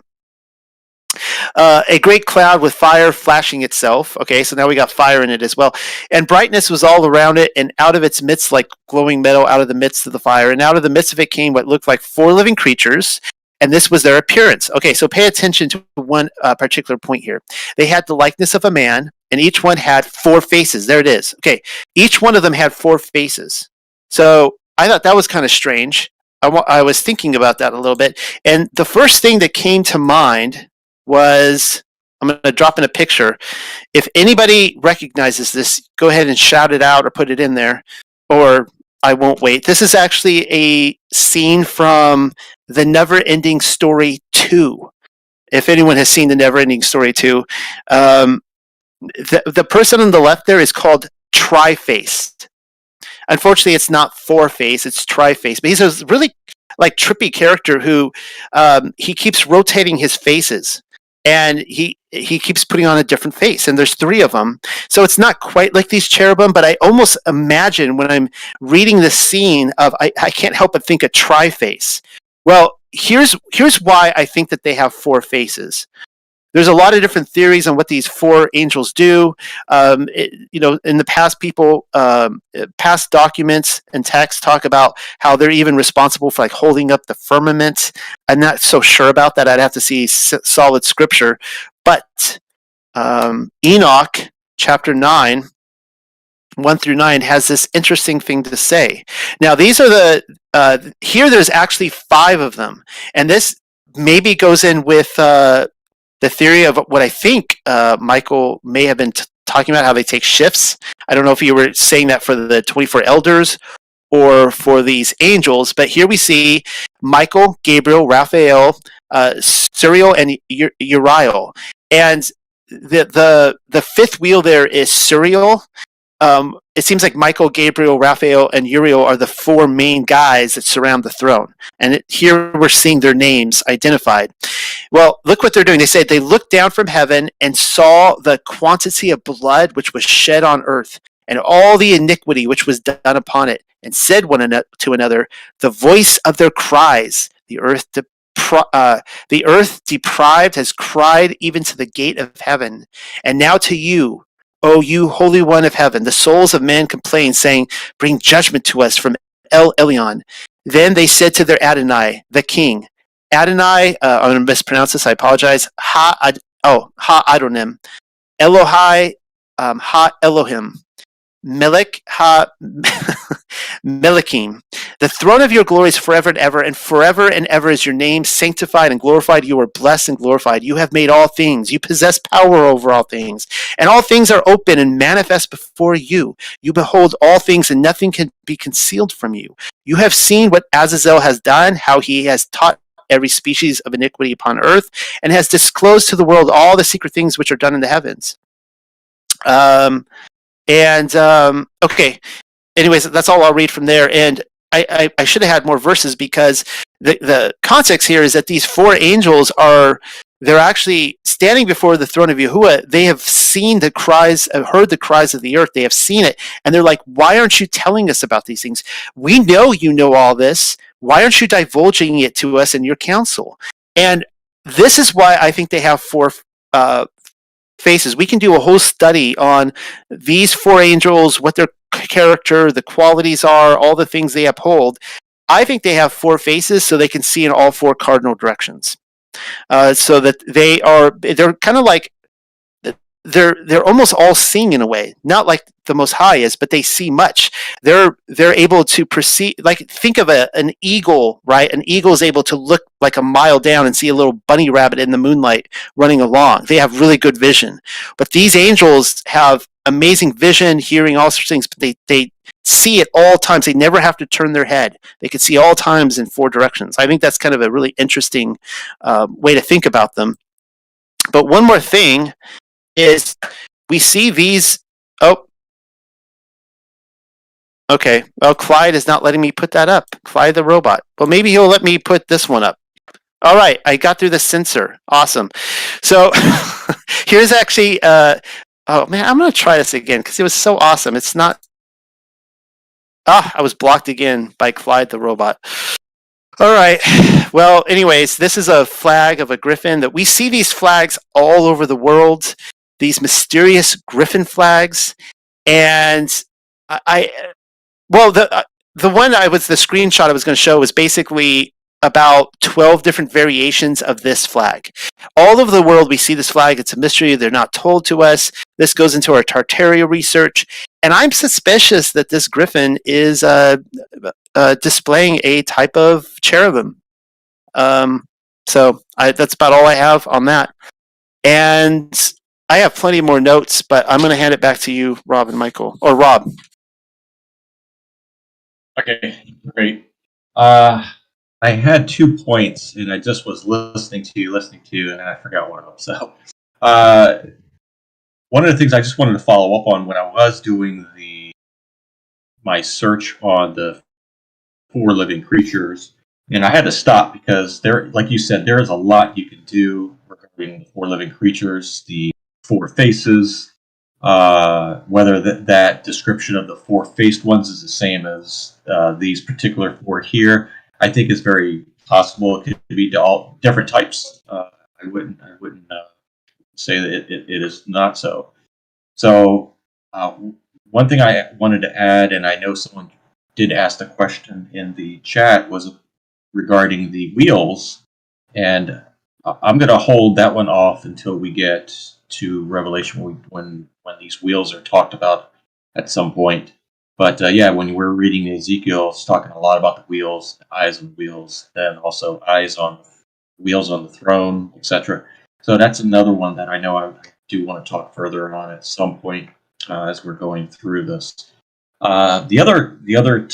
S1: A great cloud with fire flashing itself. Okay, so now we got fire in it as well. And brightness was all around it, and out of its midst, like glowing metal, out of the midst of the fire. And out of the midst of it came what looked like 4 living creatures, and this was their appearance. Okay, so pay attention to one particular point here. They had the likeness of a man, and each one had 4 faces. There it is. Okay, each one of them had 4 faces. So I thought that was kind of strange. I was thinking about that a little bit. And the first thing that came to mind was, I'm going to drop in a picture. If anybody recognizes this, go ahead and shout it out or put it in there, or I won't wait. This is actually a scene from The Never-Ending Story 2. If anyone has seen The Never-Ending Story 2, the person on the left there is called tri-faced. Unfortunately, it's not four-faced; it's tri-faced. But he's a really like trippy character who he keeps rotating his faces, and he keeps putting on a different face. And there's three of them, so it's not quite like these cherubim. But I almost imagine when I'm reading this scene of I can't help but think a tri-face. Well, here's why I think that they have four faces. There's a lot of different theories on what these four angels do. In the past, past documents and texts talk about how they're even responsible for like holding up the firmament. I'm not so sure about that. I'd have to see solid scripture. But Enoch, chapter 9, 1 through 9, has this interesting thing to say. Now, these are here there's actually 5 of them. And this maybe goes in with the theory of what I think Michael may have been talking about, how they take shifts. I don't know if you were saying that for the 24 elders or for these angels, but here we see Michael, Gabriel, Raphael, Suriel, and Uriel. And the fifth wheel there is Suriel. It seems like Michael, Gabriel, Raphael, and Uriel are the 4 main guys that surround the throne. And here we're seeing their names identified. Well, look what they're doing. They said they looked down from heaven and saw the quantity of blood which was shed on earth, and all the iniquity which was done upon it, and said one to another, the voice of their cries, the earth deprived has cried even to the gate of heaven. And now to you, O you Holy One of heaven, the souls of men complain, saying, bring judgment to us from El Elyon. Then they said to their Adonai, the king, Adonai, I'm going to mispronounce this, I apologize, Ha Adonim, Elohai, Ha Elohim, Melech Ha Melechim. The throne of your glory is forever and ever is your name sanctified and glorified. You are blessed and glorified. You have made all things. You possess power over all things. And all things are open and manifest before you. You behold all things, and nothing can be concealed from you. You have seen what Azazel has done, how he has taught every species of iniquity upon earth, and has disclosed to the world all the secret things which are done in the heavens. Okay. Anyways, that's all I'll read from there. And I should have had more verses, because the context here is that these 4 angels they're actually standing before the throne of Yahuwah. They have seen the cries, heard the cries of the earth. They have seen it. And they're like, why aren't you telling us about these things? We know you know all this. Why aren't you divulging it to us in your counsel? And this is why I think they have 4 faces. We can do a whole study on these 4 angels, what their character, the qualities are, all the things they uphold. I think they have 4 faces so they can see in all 4 cardinal directions. So that they're kind of like, they're almost all seeing in a way, not like the Most High is, but they see much. They're able to perceive, like, think of an eagle, right? An eagle is able to look like a mile down and see a little bunny rabbit in the moonlight running along. They have really good vision. But these angels have amazing vision, hearing, all sorts of things, but they see at all times. They never have to turn their head. They can see all times in 4 directions. I think that's kind of a really interesting way to think about them. But one more thing is we see these. Oh, okay. Well, Clyde is not letting me put that up. Clyde the robot. Well, maybe he'll let me put this one up. All right, I got through the censor. Awesome. So here's actually. Oh man, I'm gonna try this again because it was so awesome. It's not. I was blocked again by Clyde the robot. All right. Well, anyways, this is a flag of a griffin. That we see these flags all over the world. These mysterious Griffin flags, and the one the screenshot I was going to show was basically about 12 different variations of this flag. All over the world we see this flag. It's a mystery. They're not told to us. This goes into our Tartaria research, and I'm suspicious that this griffin is displaying a type of cherubim. So that's about all I have on that. And I have plenty more notes, but I'm going to hand it back to you, Rob and Michael. Or Rob.
S3: Okay, great. I had 2 points, and I just was listening to, and I forgot one of them. So one of the things I just wanted to follow up on when I was doing the my search on the 4 living creatures, and I had to stop because there, like you said, there is a lot you can do regarding the 4 living creatures, the 4 faces. Whether that description of the 4 faced ones is the same as these particular 4 here, I think is very possible. It could be all different types. I wouldn't say that it is not so. So one thing I wanted to add, and I know someone did ask the question in the chat, was regarding the wheels, and I'm going to hold that one off until we get to Revelation when these wheels are talked about at some point. But yeah, when we're reading Ezekiel, it's talking a lot about the wheels, the eyes on the wheels, then also eyes on wheels on the throne, etc. So that's another one that I know I do want to talk further on at some point as we're going through this. The other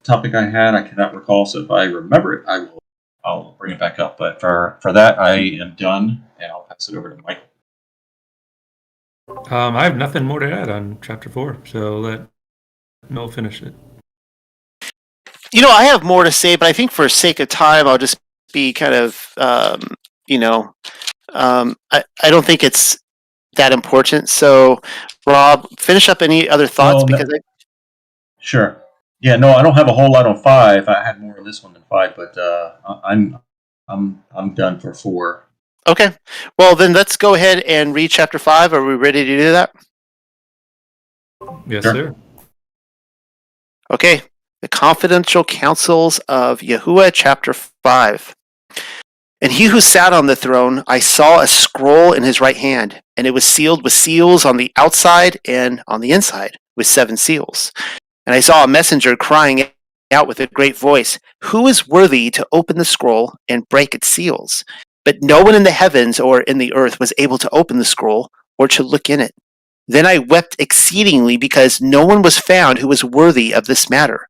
S3: topic I had, I cannot recall, so if I remember it, I'll bring it back up. But for that, I am done, and I'll pass it over to Michael.
S2: I have nothing more to add on chapter 4, so let Noel finish it.
S1: I have more to say, but I think for sake of time, I'll just be kind of, I don't think it's that important. So, Rob, finish up any other thoughts
S3: Sure. Yeah, no, I don't have a whole lot on 5. I had more on this one than 5, but I'm done for 4.
S1: Okay. Well, then let's go ahead and read chapter 5. Are we ready to do that?
S2: Yes,
S3: Sure.
S2: sir.
S1: Okay. The confidential counsels of Yahuwah, chapter 5. And he who sat on the throne, I saw a scroll in his right hand, and it was sealed with seals on the outside and on the inside with 7 seals. And I saw a messenger crying out with a great voice, "Who is worthy to open the scroll and break its seals?" But no one in the heavens or in the earth was able to open the scroll or to look in it. Then I wept exceedingly because no one was found who was worthy of this matter.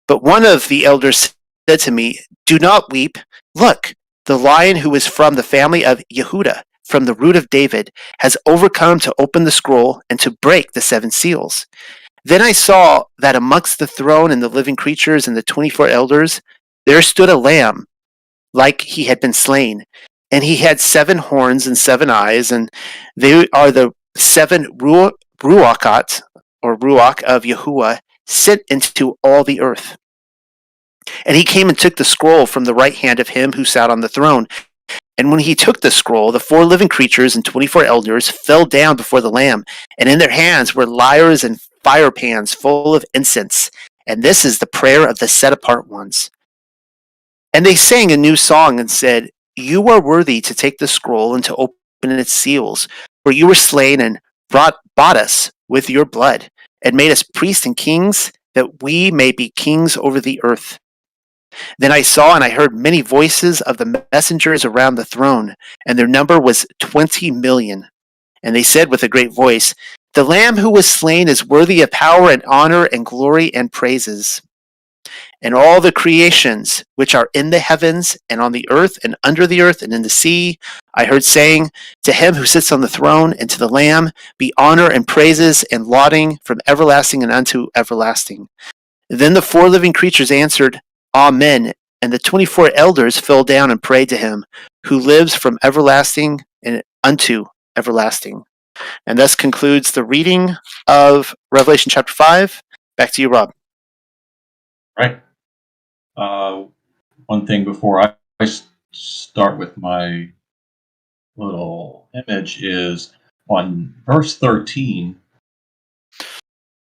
S1: But one of the elders said to me, "Do not weep. Look, the Lion who is from the family of Yehudah, from the root of David, has overcome to open the scroll and to break the 7 seals." Then I saw that amongst the throne and the living creatures and the 24 elders, there stood a lamb like he had been slain. And he had 7 horns and 7 eyes, and they are the 7 Ruachot, or Ruach of Yahuwah, sent into all the earth. And he came and took the scroll from the right hand of him who sat on the throne. And when he took the scroll, the 4 living creatures and 24 elders fell down before the Lamb, and in their hands were lyres and fire pans full of incense. And this is the prayer of the set-apart ones. And they sang a new song and said, "You are worthy to take the scroll and to open its seals, for you were slain and bought us with your blood, and made us priests and kings, that we may be kings over the earth." Then I saw and I heard many voices of the messengers around the throne, and their number was 20 million. And they said with a great voice, "The Lamb who was slain is worthy of power and honor and glory and praises." And all the creations which are in the heavens and on the earth and under the earth and in the sea, I heard saying, "To him who sits on the throne and to the Lamb be honor and praises and lauding from everlasting and unto everlasting." Then the 4 living creatures answered, "Amen." And the 24 elders fell down and prayed to him who lives from everlasting and unto everlasting. And thus concludes the reading of Revelation chapter 5. Back to you, Rob.
S3: Right. One thing before I start with my little image is on verse 13.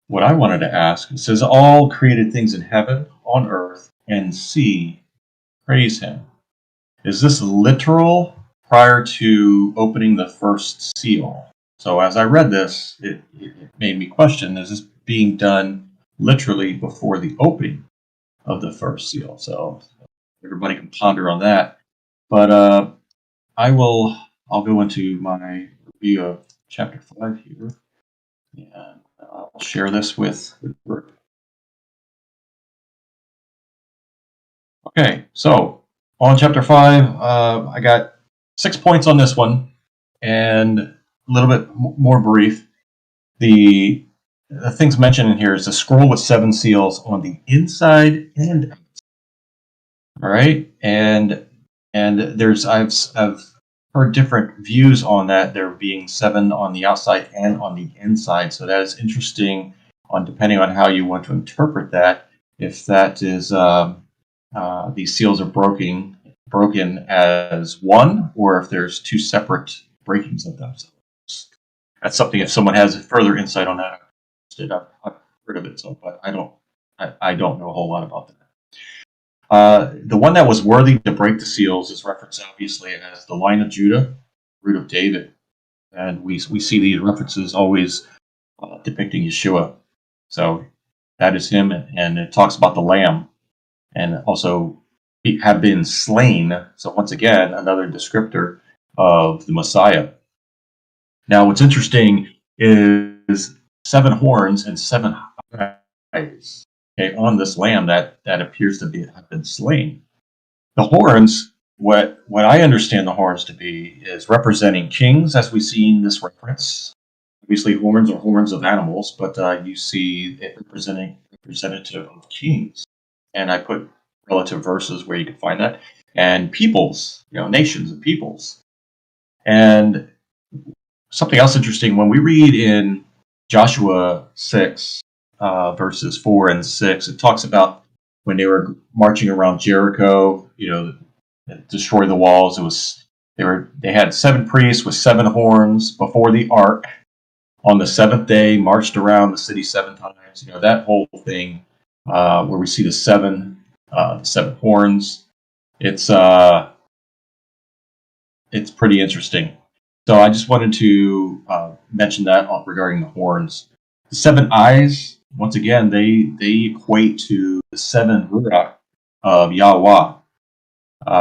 S3: What I wanted to ask, it says, "All created things in heaven, on earth, and sea praise him." Is this literal prior to opening the first seal? So as I read this, it made me question, is this being done literally before the opening of the first seal? So everybody can ponder on that. But I'll go into my review of chapter 5 here, and I'll share this with the group. Okay, so on chapter 5, I got 6 points on this one, and a little bit more brief. The the things mentioned in here is a scroll with 7 seals on the inside and outside. All right, and there's I've heard different views on that. There being 7 on the outside and on the inside, so that is interesting. On depending on how you want to interpret that, if that is these seals are broken as one, or if there's 2 separate breakings of them. So that's something. If someone has further insight on that, I've heard of it, so but I don't know a whole lot about that. The one that was worthy to break the seals is referenced obviously as the Line of Judah, root of David, and we see these references always depicting Yeshua. So that is him, and it talks about the Lamb, and also have been slain. So once again, another descriptor of the Messiah. Now, what's interesting is 7 horns and 7 eyes, okay, on this lamb that appears to have been slain. The horns, what I understand the horns to be, is representing kings, as we see in this reference. Obviously, horns are horns of animals, but you see it representative of kings. And I put relative verses where you can find that. And peoples, nations and peoples. And something else interesting, when we read in Joshua 6, verses 4 and 6, it talks about when they were marching around Jericho, destroy the walls. They had 7 priests with 7 horns before the ark. On the 7th day, marched around the city 7 times. That whole thing, where we see the 7 horns. It's pretty interesting. So I just wanted to mention that regarding the horns. The 7 eyes, once again, they equate to the 7 Ruach of Yahweh,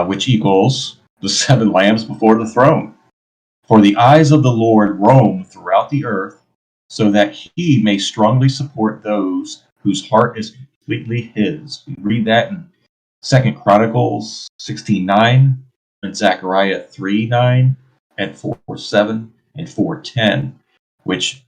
S3: which equals the 7 lambs before the throne. For the eyes of the Lord roam throughout the earth, so that he may strongly support those whose heart is completely his. We read that in 2 Chronicles 16:9, and Zechariah 3:9, and 4:7, and 4:10, which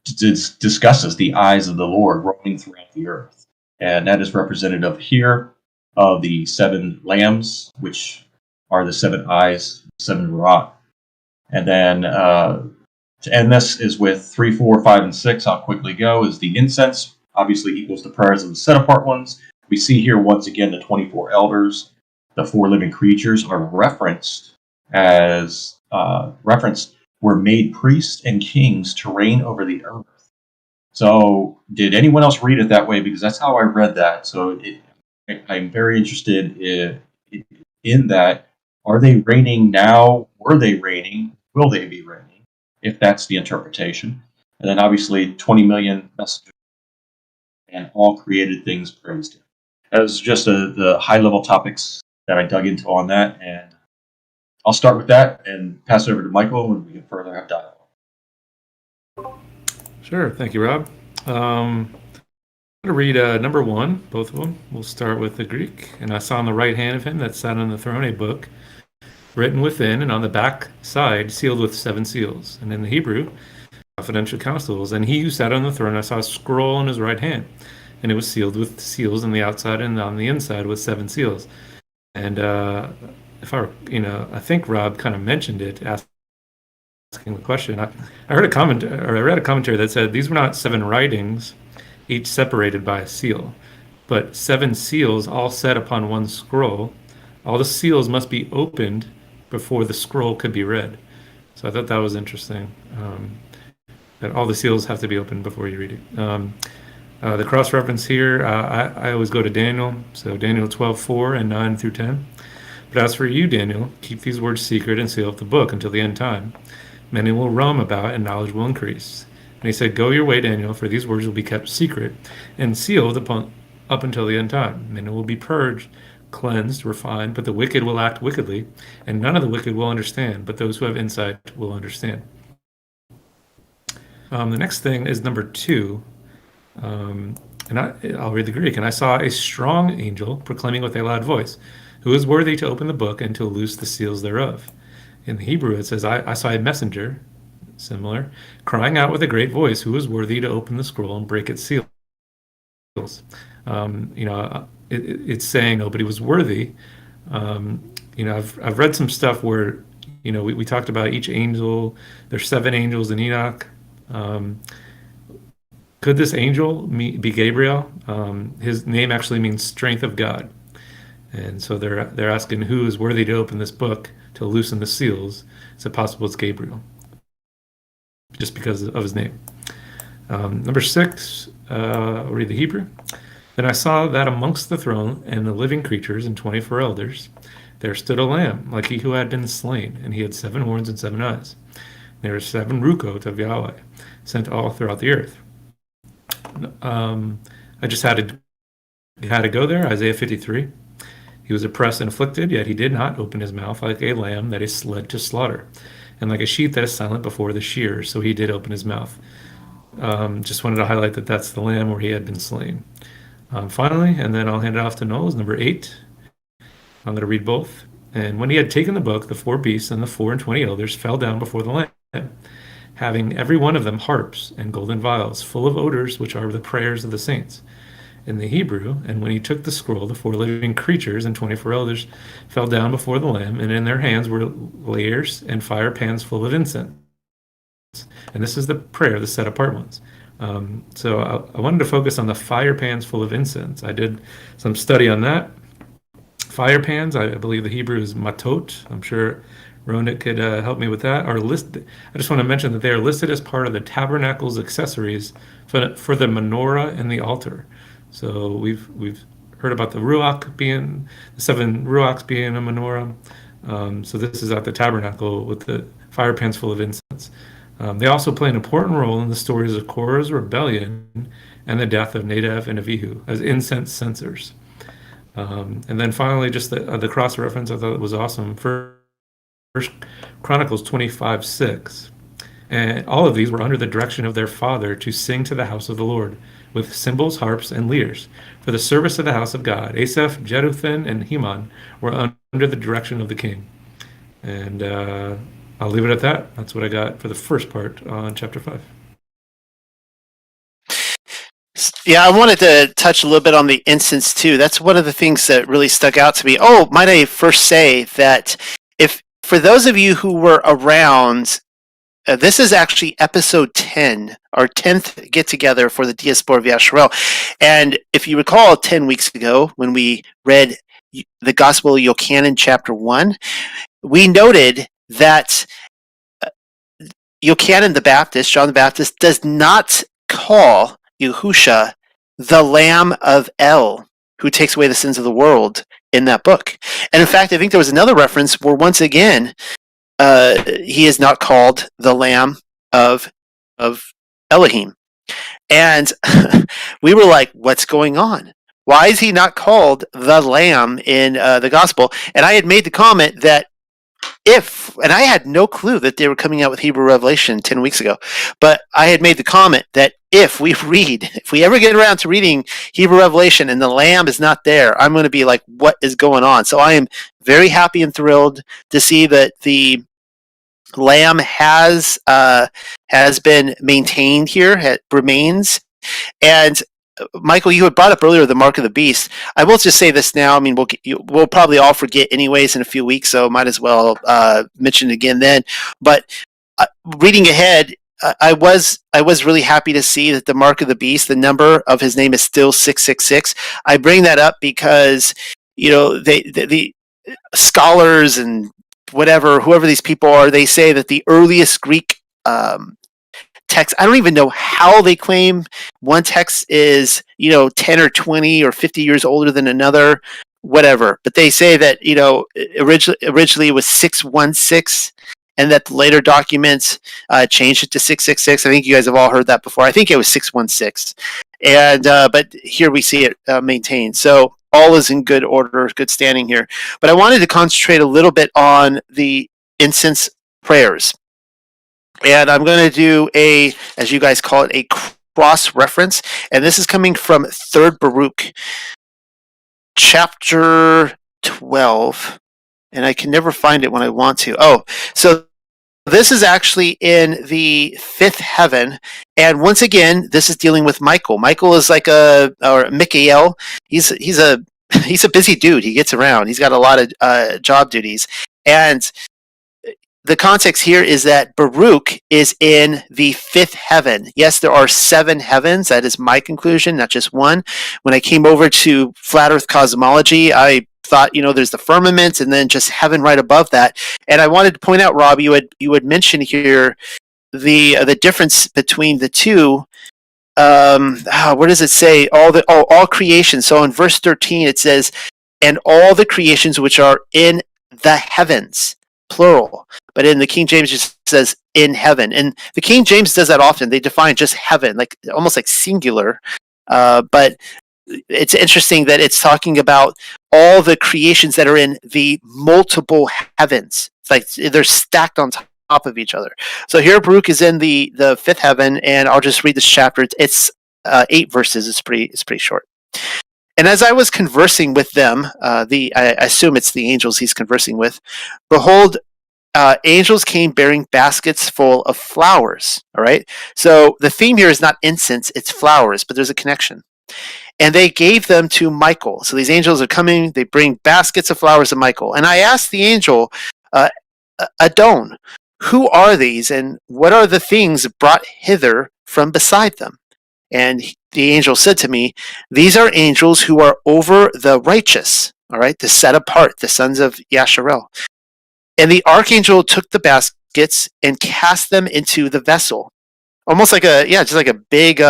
S3: discusses the eyes of the Lord roaming throughout the earth. And that is representative here of the 7 lambs, which are the 7 eyes, 7 Ruach. And then to end this is with 3, 4, 5, and 6. I'll quickly go. Is the incense obviously equals the prayers of the set apart ones. We see here once again the 24 elders, the 4 living creatures are referenced were made priests and kings to reign over the earth. So did anyone else read it that way? Because that's how I read that. So I'm very interested in that. Are they reigning now? Were they reigning? Will they be reigning? If that's the interpretation. And then obviously 20 million messengers and all created things praised him. That was just the high-level topics that I dug into on that. And I'll start with that and pass it over to Michael, and we can further have dialogue.
S2: Sure. Thank you, Rob. I'm going to read number 1, both of them. We'll start with the Greek. And I saw on the right hand of him that sat on the throne a book written within, and on the back side sealed with 7 seals. And in the Hebrew, confidential counsels. And he who sat on the throne, I saw a scroll in his right hand, and it was sealed with seals on the outside and on the inside with 7 seals. And I think Rob kind of mentioned it, asking the question. I read a commentary that said these were not 7 writings, each separated by a seal, but 7 seals all set upon one scroll. All the seals must be opened before the scroll could be read. So I thought that was interesting. That all the seals have to be opened before you read it. The cross-reference here, I always go to Daniel. So Daniel 12:4 and 9 through 10. But as for you, Daniel, keep these words secret and seal up the book until the end time. Many will roam about, and knowledge will increase. And he said, go your way, Daniel, for these words will be kept secret and sealed up until the end time. Many will be purged, cleansed, refined, but the wicked will act wickedly, and none of the wicked will understand, but those who have insight will understand. The next thing is number 2. And I'll read the Greek. And I saw a strong angel proclaiming with a loud voice, who is worthy to open the book and to loose the seals thereof. In the Hebrew, it says, I saw a messenger similar, crying out with a great voice, "Who is worthy to open the scroll and break its seals?" It's saying nobody was worthy. I've read some stuff where, we talked about each angel. There's 7 angels in Enoch. Could this angel be Gabriel? His name actually means strength of God. And so they're asking who is worthy to open this book to loosen the seals. Is it possible it's Gabriel? Just because of his name. Number 6, I'll read the Hebrew. Then I saw that amongst the throne and the living creatures and 24 elders, there stood a lamb, like he who had been slain, and he had 7 horns and 7 eyes. There were 7 Ruachot of Yahweh, sent all throughout the earth. I just had to go there, Isaiah 53. He was oppressed and afflicted, yet he did not open his mouth, like a lamb that is led to slaughter, and like a sheep that is silent before the shears, so he did open his mouth. Just wanted to highlight that that's the lamb where he had been slain. Finally, and then I'll hand it off to Noel, is number 8. I'm going to read both. And when he had taken the book, the 4 beasts and the 24 elders fell down before the Lamb, having every one of them harps and golden vials, full of odors, which are the prayers of the saints. In the Hebrew, and when he took the scroll, the 4 living creatures and 24 elders fell down before the Lamb, and in their hands were layers and fire pans full of incense. And this is the prayer, the set apart ones. So I wanted to focus on the fire pans full of incense. I did some study on that. Fire pans, I believe the Hebrew is matot. I'm sure Ronit could help me with that. Are listed. I just want to mention that they are listed as part of the tabernacle's accessories for the menorah and the altar. So we've heard about the Ruach being, the 7 Ruachs being a menorah. So this is at the tabernacle with the fire pans full of incense. They also play an important role in the stories of Korah's rebellion and the death of Nadab and Abihu as incense censers. And then finally, just the cross reference, I thought it was awesome. First Chronicles 25:6. And all of these were under the direction of their father to sing to the house of the Lord with cymbals, harps, and lyres for the service of the house of God. Asaph, Jeduthun, and Heman were under the direction of the king. And I'll leave it at that. That's what I got for the first part on chapter 5.
S1: Yeah, I wanted to touch a little bit on the incense too. That's one of the things that really stuck out to me. Oh, might I first say that if for those of you who were around, this is actually episode 10, our 10th get together for the Diaspora of Yasharel. And if you recall 10 weeks ago when we read the Gospel of Yochanan chapter 1, we noted that Yochanan the Baptist, John the Baptist, does not call Yahusha the Lamb of El, who takes away the sins of the world in that book. And in fact, I think there was another reference where once again, he is not called the Lamb of Elohim. And we were like, what's going on? Why is he not called the Lamb in the Gospel? And I had made the comment that and I had no clue that they were coming out with Hebrew Revelation 10 weeks ago, but I had made the comment that if we ever get around to reading Hebrew Revelation and the Lamb is not there, I'm going to be like, what is going on? So I am very happy and thrilled to see that the Lamb has been maintained here, remains. And Michael, you had brought up earlier the mark of the beast. I will just say this now. I mean, we'll probably all forget anyways in a few weeks, so might as well mention it again then. But reading ahead, I was really happy to see that the mark of the beast, the number of his name is still 666. I bring that up because the scholars and whoever these people are, they say that the earliest Greek text, I don't even know how they claim one text is 10 or 20 or 50 years older than another, whatever, but they say that originally it was 616 and that the later documents changed it to 666. I think you guys have all heard that before. I think it was 616, and but here we see it maintained, so all is in good order, good standing here. But I wanted to concentrate a little bit on the incense prayers. And I'm going to do as you guys call it, a cross-reference. And this is coming from 3rd Baruch, chapter 12. And I can never find it when I want to. Oh, so this is actually in the fifth heaven, and once again, this is dealing with Michael. Michael is like or Michael. He's a he's a busy dude. He gets around. He's got a lot of job duties, and the context here is that Baruch is in the fifth heaven. Yes, there are 7 heavens. That is my conclusion, not just one. When I came over to flat Earth cosmology, I thought, there's the firmament and then just heaven right above that. And I wanted to point out, Rob, you had mentioned here the difference between the two. What does it say? All creation. So in verse 13 it says, "And all the creations which are in the heavens," plural. But in the King James, it just says "in heaven," and the King James does that often. They define just heaven, like almost like singular. But it's interesting that it's talking about all the creations that are in the multiple heavens. It's like they're stacked on top of each other. So here Baruch is in the fifth heaven, and I'll just read this chapter. It's 8 verses. It's pretty short. "And as I was conversing with them," I assume it's the angels he's conversing with, "behold, angels came bearing baskets full of flowers." All right. So the theme here is not incense, it's flowers, but there's a connection. "And they gave them to Michael." So these angels are coming, they bring baskets of flowers to Michael. "And I asked the angel, Adon, who are these, and what are the things brought hither from beside them?" And the angel said to me, "These are angels who are over the righteous," all right, the set apart, the sons of Yasharel. "And the archangel took the baskets and cast them into the vessel." Almost like just like a big,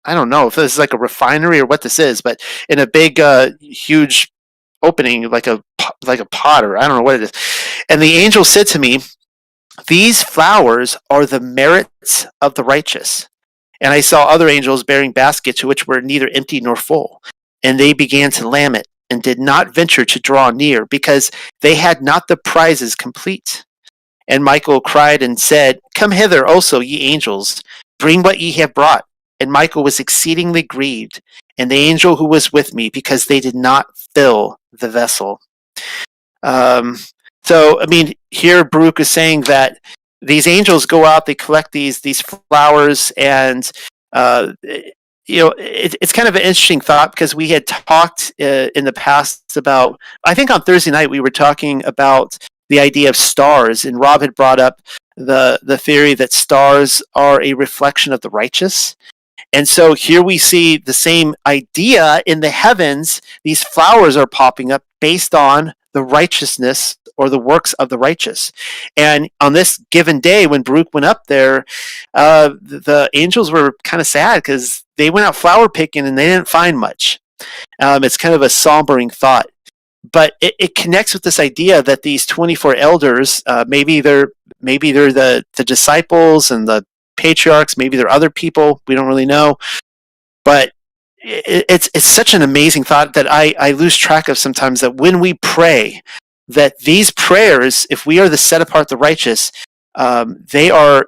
S1: I don't know if this is like a refinery or what this is, but in a big, huge opening, like a pot, or I don't know what it is. "And the angel said to me, These flowers are the merits of the righteous. And I saw other angels bearing baskets which were neither empty nor full. And they began to lament and did not venture to draw near, because they had not the prizes complete. And Michael cried and said, Come hither also, ye angels, bring what ye have brought. And Michael was exceedingly grieved, and the angel who was with me, because they did not fill the vessel. Here Baruch is saying that these angels go out, they collect these flowers, and it's kind of an interesting thought, because we had talked in the past about, I think on Thursday night we were talking about the idea of stars, and Rob had brought up the theory that stars are a reflection of the righteous. And so here we see the same idea in the heavens. These flowers are popping up based on the righteousness or the works of the righteous. And on this given day, when Baruch went up there, the angels were kind of sad because they went out flower picking and they didn't find much. It's kind of a sombering thought. But it connects with this idea that these 24 elders, maybe they're the disciples and the patriarchs, maybe they're other people, we don't really know. But it's such an amazing thought that I lose track of sometimes, that when we pray, that these prayers, if we are the set apart, the righteous, they are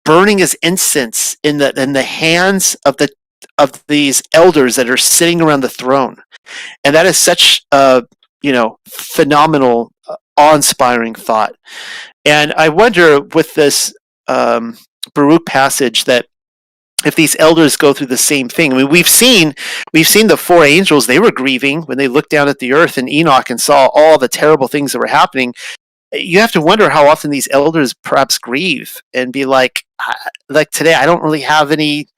S1: burning as incense in the hands of these elders that are sitting around the throne. And that is such a phenomenal, awe-inspiring thought. And I wonder with this Baruch passage, that if these elders go through the same thing. I mean, we've seen the 4 angels, they were grieving when they looked down at the earth in Enoch and saw all the terrible things that were happening. You have to wonder how often these elders perhaps grieve and be like today, I don't really have any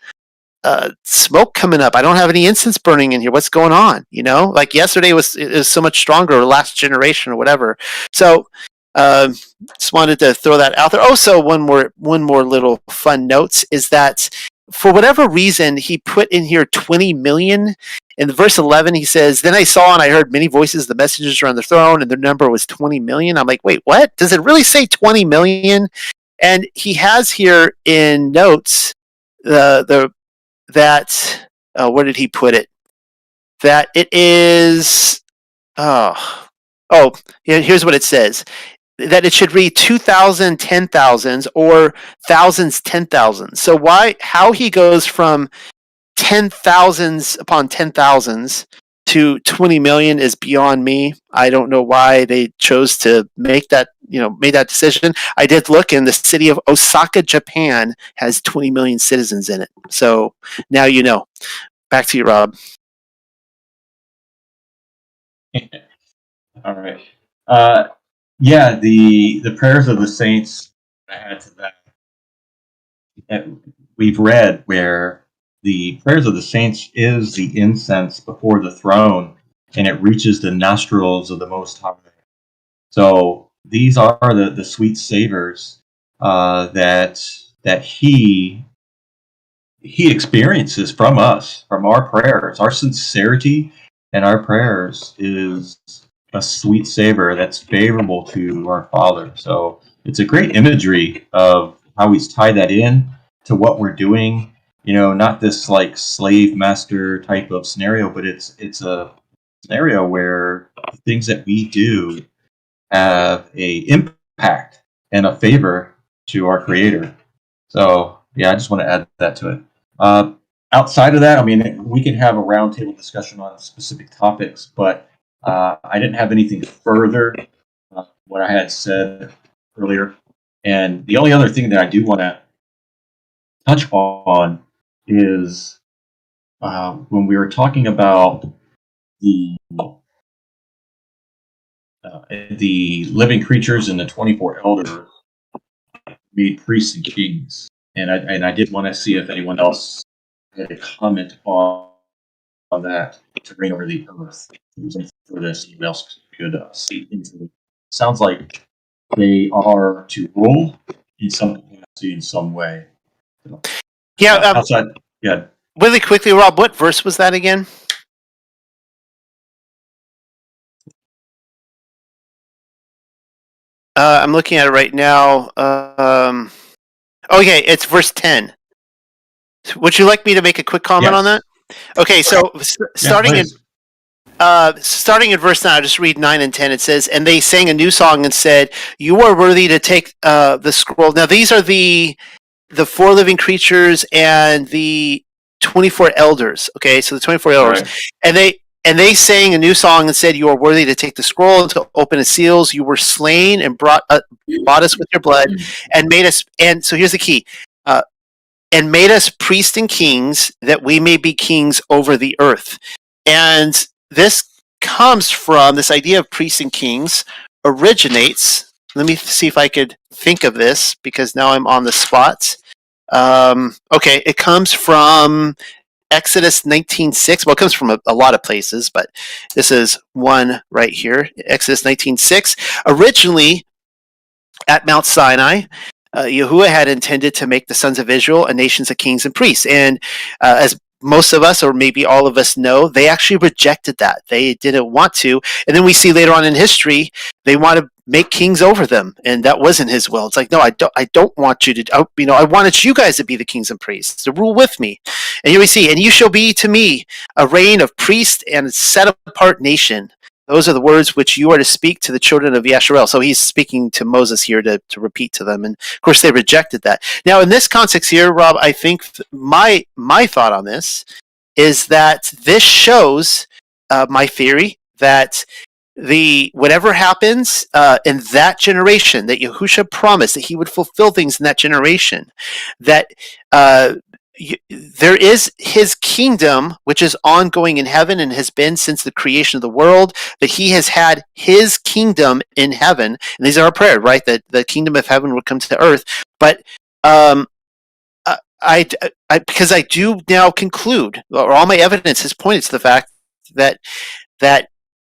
S1: smoke coming up. I don't have any incense burning in here. What's going on? Like yesterday it was so much stronger, or last generation or whatever. So just wanted to throw that out there. Also, one more little fun notes is that for whatever reason he put in here 20 million. In verse 11 he says, Then I saw and I heard many voices, the messengers around the throne, and their number was 20 million. I'm like, wait, what? Does it really say 20 million? And he has here in notes where did he put it? That it is here's what it says. That it should read 2,000 10,000s or thousands 10,000s. So how he goes from 10,000s upon 10,000s to 20 million is beyond me. I don't know why they chose to make that decision. I did look, and the city of Osaka, Japan, has 20 million citizens in it. So now you know. Back to you, Rob.
S3: All right. Yeah, the prayers of the saints. I add to that we've read where the prayers of the saints is the incense before the throne, and it reaches the nostrils of the Most High. So these are the sweet savors that he experiences from us, from our prayers. Our sincerity and our prayers is a sweet savor that's favorable to our Father. So it's a great imagery of how he's tied that in to what we're doing. Not this like slave master type of scenario, but it's a scenario where the things that we do have a impact and a favor to our Creator. So yeah, I just want to add that to it. Outside of that, I mean, we can have a roundtable discussion on specific topics, but I didn't have anything further what I had said earlier. And the only other thing that I do want to touch on is when we were talking about the living creatures and the 24 elders made priests and kings. And I did want to see if anyone else had a comment on that to reign over the earth. For this, anyone else could see into it. Sounds like they are to rule in some capacity, in some way.
S1: Yeah.
S3: Outside, yeah.
S1: Really quickly, Rob, what verse was that again? I'm looking at it right now. Okay, it's verse 10. Would you like me to make a quick comment on that? Okay, so starting in verse 9, I'll just read 9 and 10. It says, "And they sang a new song and said, 'You are worthy to take the scroll.'" Now these are the 4 living creatures and the 24 elders. Okay, so the 24 elders, right. And they sang a new song and said, "You are worthy to take the scroll and to open its seals. You were slain and bought us with your blood, and made us." And so here's the key. And made us priests and kings, that we may be kings over the earth. And this comes from this idea of priests and kings originates. Let me see if I could think of this, because now I'm on the spot. Okay, it comes from Exodus 19:6. Well, it comes from a lot of places, but this is one right here. Exodus 19:6. Originally, at Mount Sinai, Yahuwah had intended to make the sons of Israel a nation of kings and priests. And as most of us, or maybe all of us know, they actually rejected that. They didn't want to. And then we see later on in history, they want to make kings over them. And that wasn't his will. It's like, no, I don't want you to, I wanted you guys to be the kings and priests, to rule with me. And here we see, "And you shall be to me a reign of priests and a set apart nation. Those are the words which you are to speak to the children of Yasharel." So he's speaking to Moses here to repeat to them. And of course, they rejected that. Now, in this context here, Rob, I think my thought on this is that this shows my theory that whatever happens in that generation, that Yahusha promised that he would fulfill things in that generation, that there is his kingdom, which is ongoing in heaven and has been since the creation of the world, that he has had his kingdom in heaven. And these are our prayer, right? That the kingdom of heaven would come to earth. But because I do now conclude, or all my evidence has pointed to the fact that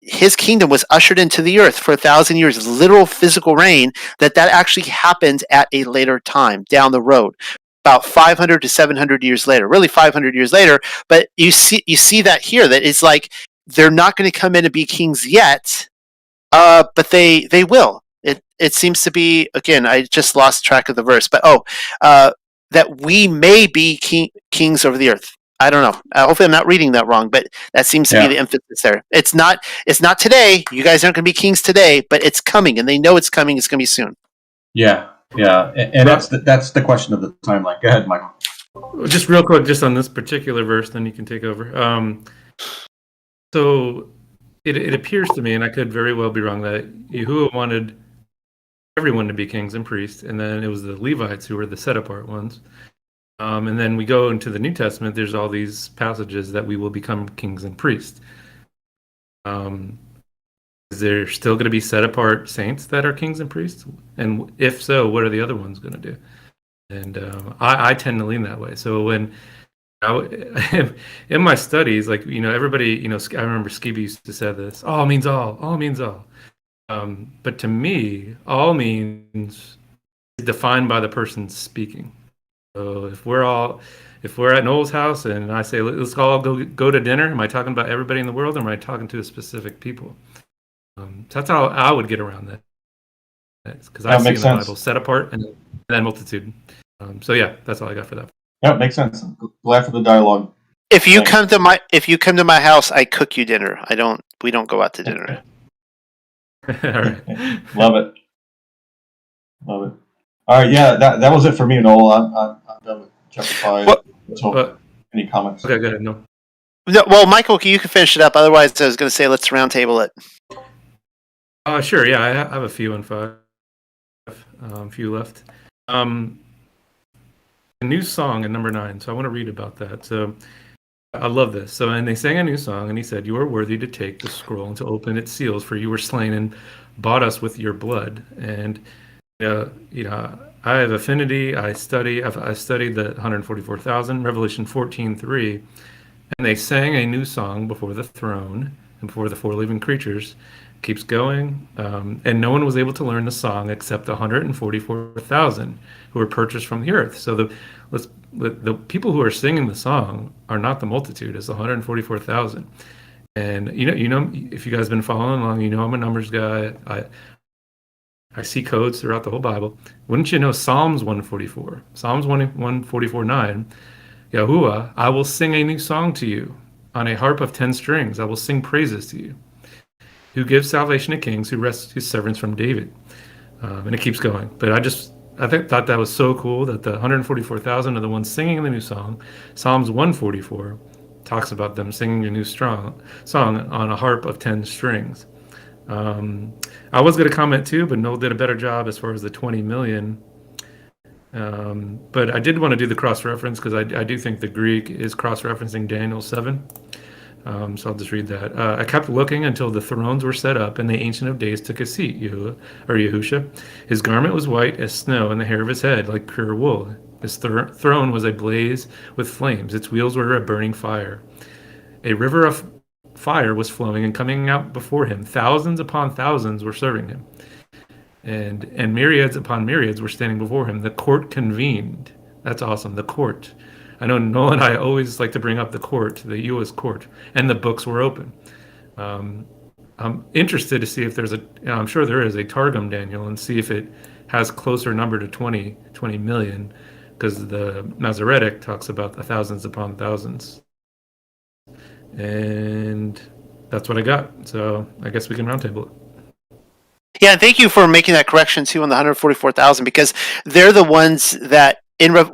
S1: his kingdom was ushered into the earth for 1,000 years, literal physical reign, that actually happened at a later time down the road. About 500 to 700 years later, really 500 years later. But you see that here, that it's like they're not going to come in and be kings yet, but they will. It seems to be, again, I just lost track of the verse, but that we may be kings over the earth. I don't know. Hopefully I'm not reading that wrong, but that seems to be the emphasis there. It's not today. You guys aren't going to be kings today, but it's coming, and they know it's coming. It's going to be soon.
S3: Yeah. Yeah, and that's the question of the timeline. Go ahead, Michael.
S2: Just real quick, just on this particular verse, then you can take over. So it appears to me, and I could very well be wrong, that Yahuwah wanted everyone to be kings and priests, and then it was the Levites who were the set-apart ones. And then we go into the New Testament, there's all these passages that we will become kings and priests. Is there still going to be set-apart saints that are kings and priests? And if so, what are the other ones going to do? And I tend to lean that way. So when in my studies, like, everybody, I remember Skibby used to say this, all means all means all. But to me, all means is defined by the person speaking. So if we're at Noel's house and I say, let's all go to dinner, am I talking about everybody in the world, or am I talking to a specific people? So that's how I would get around that. Because I see in the Bible set apart and then multitude. So yeah, that's all I got for that.
S3: Yeah, it makes sense. I'm glad for the dialogue.
S1: If you come to my house, I cook you dinner. We don't go out to dinner.
S2: All right.
S3: Love it. All right, yeah, that was it for me, Noel. I'm done with chapter 5. Any comments?
S2: Okay, go ahead. No,
S1: well, Michael, you can finish it up. Otherwise, I was going to say let's roundtable it.
S2: Sure. Yeah, I have a few in 5. A few left. A new song in number 9. So I want to read about that. So I love this. So, and they sang a new song, and he said, "You are worthy to take the scroll and to open its seals, for you were slain and bought us with your blood." And I have affinity. I studied the 144,000, Revelation 14:3, and they sang a new song before the throne and before the 4 living creatures. Keeps going, and no one was able to learn the song except the 144,000 who were purchased from the earth. So the people who are singing the song are not the multitude; it's the 144,000. And if you guys have been following along, I'm a numbers guy. I see codes throughout the whole Bible. Wouldn't you know Psalms 144? Psalms 144:9. Yahuwah, I will sing a new song to you. On a harp of 10 strings, I will sing praises to you. Who gives salvation to kings, who rescues servants from David. And it keeps going. But I thought that was so cool that the 144,000 are the ones singing the new song. Psalms 144 talks about them singing a new song on a harp of 10 strings. I was going to comment too, but Noel did a better job as far as the 20 million. But I did want to do the cross-reference because I do think the Greek is cross-referencing Daniel 7. So I'll just read that. I kept looking until the thrones were set up, and the Ancient of Days took a seat, Yahusha. His garment was white as snow, and the hair of his head like pure wool. His throne was ablaze with flames. Its wheels were a burning fire. A river of fire was flowing and coming out before him. Thousands upon thousands were serving him. And myriads upon myriads were standing before him. The court convened. That's awesome. The court. I know Noel and I always like to bring up the court, the U.S. court, and the books were open. I'm interested to see if there's I'm sure there is a Targum, Daniel, and see if it has closer number to 20 million, because the Masoretic talks about the thousands upon thousands. And that's what I got. So I guess we can roundtable it.
S1: Yeah, and thank you for making that correction too on the 144,000, because they're the ones that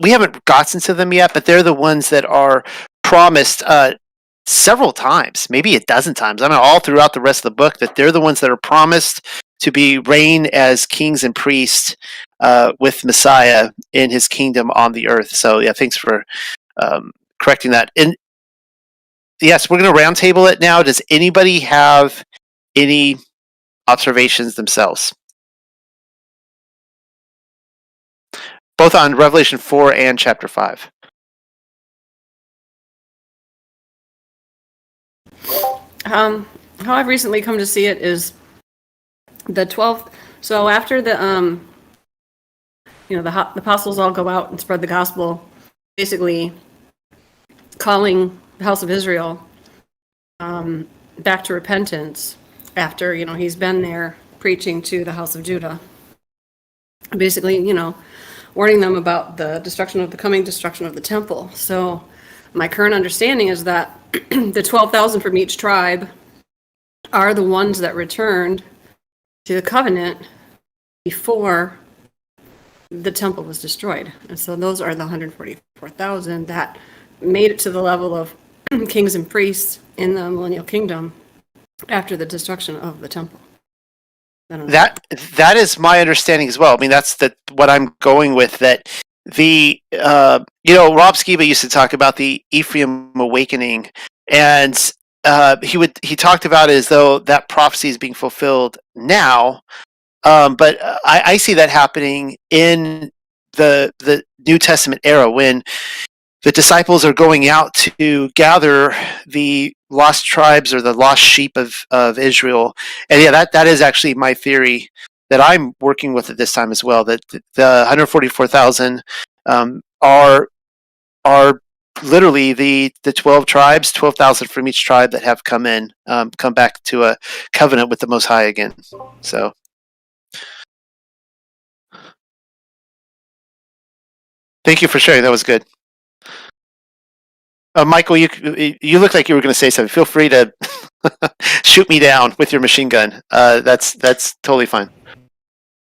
S1: we haven't gotten to them yet, but they're the ones that are promised several times, maybe a dozen times. I mean, all throughout the rest of the book, that they're the ones that are promised to be reign as kings and priests with Messiah in his kingdom on the earth. So yeah, thanks for correcting that. And yes, we're going to roundtable it now. Does anybody have any observations themselves? Both on Revelation 4 and chapter 5.
S4: How I've recently come to see it is the 12th. So after the apostles all go out and spread the gospel, basically calling the house of Israel back to repentance after, he's been there preaching to the house of Judah. Basically, warning them about the coming destruction of the temple. So my current understanding is that the 12,000 from each tribe are the ones that returned to the covenant before the temple was destroyed. And so those are the 144,000 that made it to the level of kings and priests in the millennial kingdom after the destruction of the temple. I don't know.
S1: That is my understanding as well. I mean, that's what I'm going with. That the Rob Skiba used to talk about the Ephraim awakening, and he talked about it as though that prophecy is being fulfilled now. But I see that happening in the New Testament era when the disciples are going out to gather the lost tribes or the lost sheep of Israel. And yeah, that is actually my theory that I'm working with at this time as well, that the 144,000 are literally the 12 tribes, 12,000 from each tribe that have come back to a covenant with the Most High again. So thank you for sharing. That was good. Michael, you look like you were going to say something. Feel free to shoot me down with your machine gun. That's totally fine.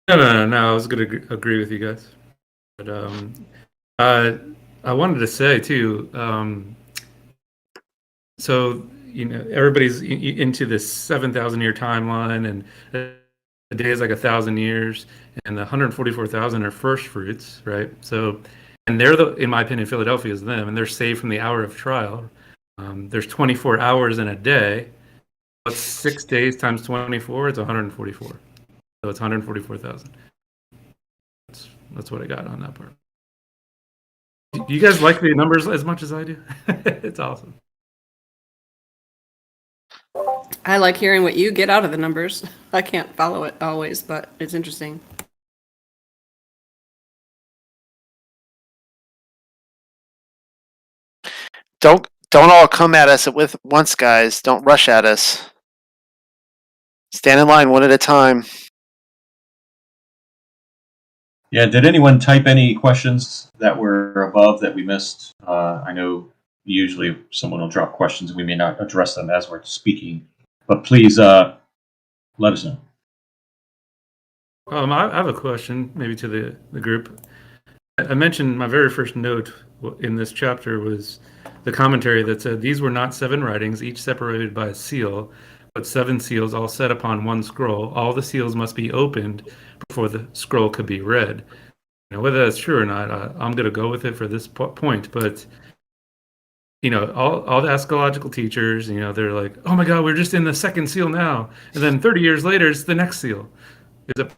S2: No. I was going to agree with you guys. But I wanted to say, too, so, everybody's into this 7,000-year timeline, and a day is like 1,000 years, and the 144,000 are first fruits, right? So... And they're in my opinion, Philadelphia is them, and they're saved from the hour of trial. There's 24 hours in a day. What's 6 days times 24? It's 144. So it's 144,000. That's what I got on that part. Do you guys like the numbers as much as I do? It's awesome.
S4: I like hearing what you get out of the numbers. I can't follow it always, but it's interesting.
S1: Don't all come at us with once, guys. Don't rush at us. Stand in line one at a time.
S3: Yeah, did anyone type any questions that were above that we missed? I know usually someone will drop questions and we may not address them as we're speaking, but please let us know.
S2: I have a question, maybe to the group. I mentioned my very first note in this chapter was the commentary that said, these were not 7 writings, each separated by a seal, but 7 seals all set upon one scroll. All the seals must be opened before the scroll could be read. Whether that's true or not, I'm going to go with it for this point. But, all the eschatological teachers, they're like, oh my God, we're just in the second seal now. And then 30 years later, it's the next seal. Is it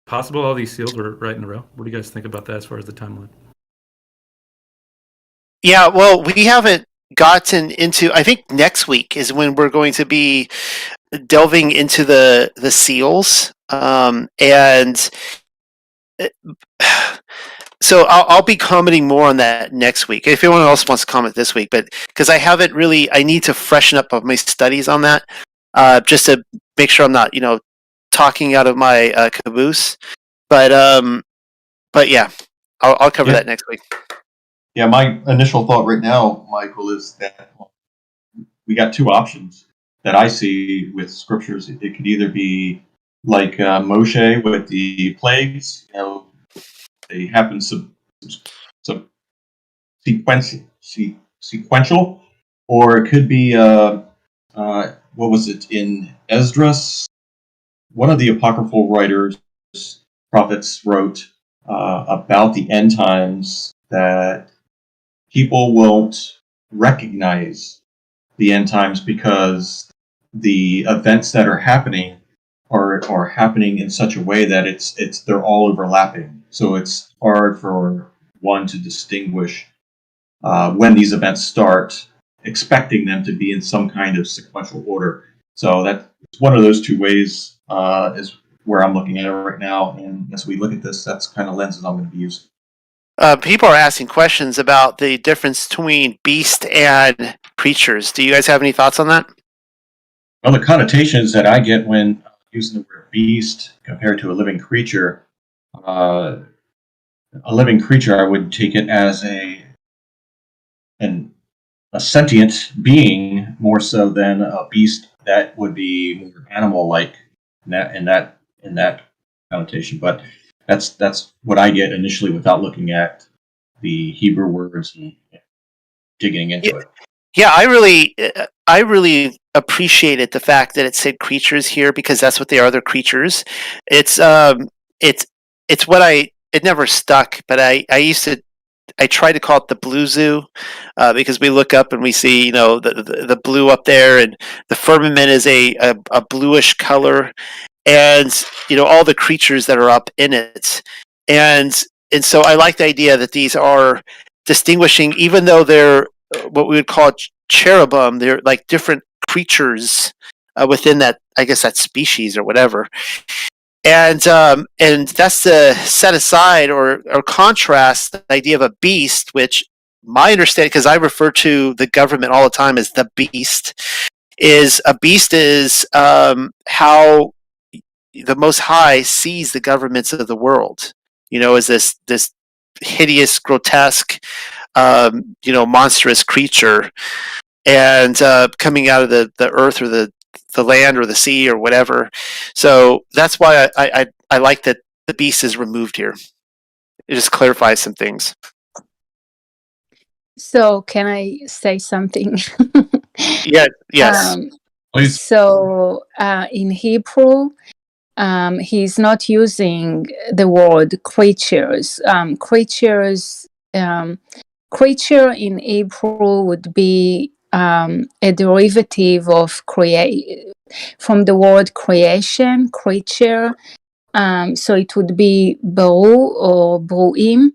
S2: possible all these seals were right in a row? What do you guys think about that as far as the timeline?
S1: Yeah, well, we haven't gotten into. I think next week is when we're going to be delving into the seals, and so I'll be commenting more on that next week. If anyone else wants to comment this week, but because I haven't really, I need to freshen up my studies on that, just to make sure I'm not, talking out of my caboose. But yeah, I'll cover that next week.
S3: Yeah, my initial thought right now, Michael, is that we got 2 options that I see with scriptures. It could either be like Moshe with the plagues, they happen sequential, or it could be what was it in Esdras? One of the apocryphal writers, prophets, wrote about the end times that people won't recognize the end times because the events that are happening are happening in such a way that they're all overlapping. So it's hard for one to distinguish when these events start, expecting them to be in some kind of sequential order. So that's one of those 2 ways is where I'm looking at it right now. And as we look at this, that's kind of lenses I'm going to be using.
S1: People are asking questions about the difference between beast and creatures. Do you guys have any thoughts on that?
S3: Well, the connotations that I get when using the word beast compared to a living creature, I would take it as a sentient being more so than a beast that would be more animal-like in that connotation. But that's what I get initially without looking at the Hebrew words and digging into it.
S1: Yeah, I really appreciated the fact that it said creatures here because that's what they are. They're creatures. It's it's what it never stuck, but I try to call it the blue zoo because we look up and we see the blue up there, and the firmament is a bluish color, and all the creatures that are up in it, and so I like the idea that these are distinguishing, even though they're what we would call cherubim. They're like different creatures within that, I guess, that species or whatever. And that's to set aside or contrast the idea of a beast, which my understanding, because I refer to the government all the time as the beast, is a beast is how the Most High sees the governments of the world. As this hideous, grotesque, monstrous creature, and coming out of the earth or the land or the sea or whatever. So that's why I like that the beast is removed here. It just clarifies some things.
S5: So can I say something?
S1: Yeah. Yes.
S3: Please.
S5: So in Hebrew, he's not using the word creatures. Creature in Hebrew would be a derivative of from the word creation, creature. So it would be Baru or Bruim.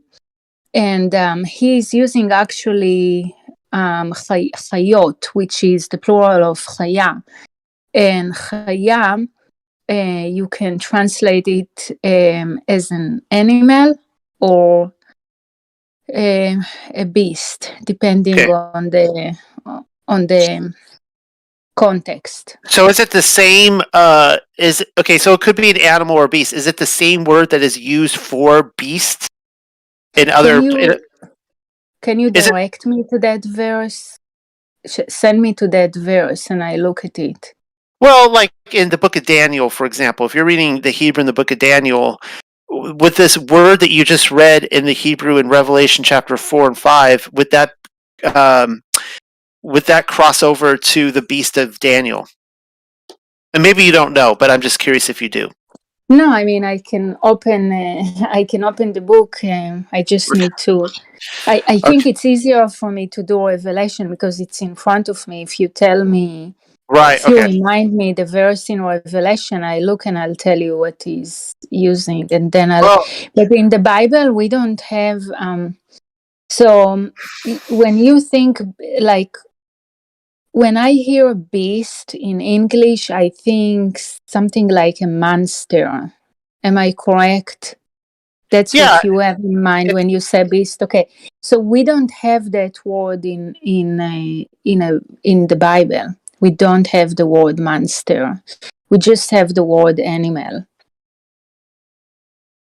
S5: And he's using actually Chayot, which is the plural of Chaya. And Chaya, you can translate it as an animal or a beast, depending on the context.
S1: So is it the same? So it could be an animal or beast. Is it the same word that is used for beast in other?
S5: Can you direct me to that verse? Send me to that verse, and I look at it.
S1: Well, like in the book of Daniel, for example, if you're reading the Hebrew in the book of Daniel, with this word that you just read in the Hebrew in Revelation chapter 4 and 5, would that cross over to the beast of Daniel? And maybe you don't know, but I'm just curious if you do.
S5: No, I mean I can open the book. I just need to. I think it's easier for me to do Revelation because it's in front of me. If you tell me,
S1: right?
S5: If you remind me the verse in Revelation, I look and I'll tell you what he's using, and then But in the Bible, we don't have. So when you think like. When I hear beast in English, I think something like a monster. Am I correct? That's what you have in mind when you say beast. Okay, so we don't have that word in the Bible. We don't have the word monster. We just have the word animal.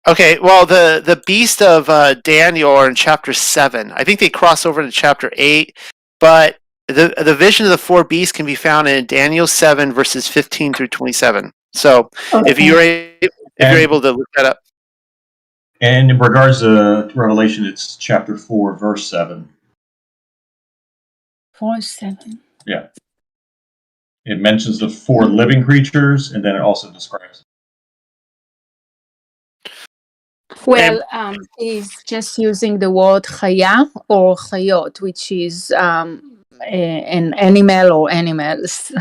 S1: Okay, well, the beast of Daniel are in chapter 7. I think they cross over to chapter 8, but the vision of the four beasts can be found in Daniel 7 verses 15 through 27. So if you're able to look that up.
S3: And in regards to Revelation, it's chapter 4, verse 7.
S5: 4:7.
S3: Yeah. It mentions the four living creatures, and then it also describes.
S5: Well, he's just using the word chaya or chayot, which is an animal or animals.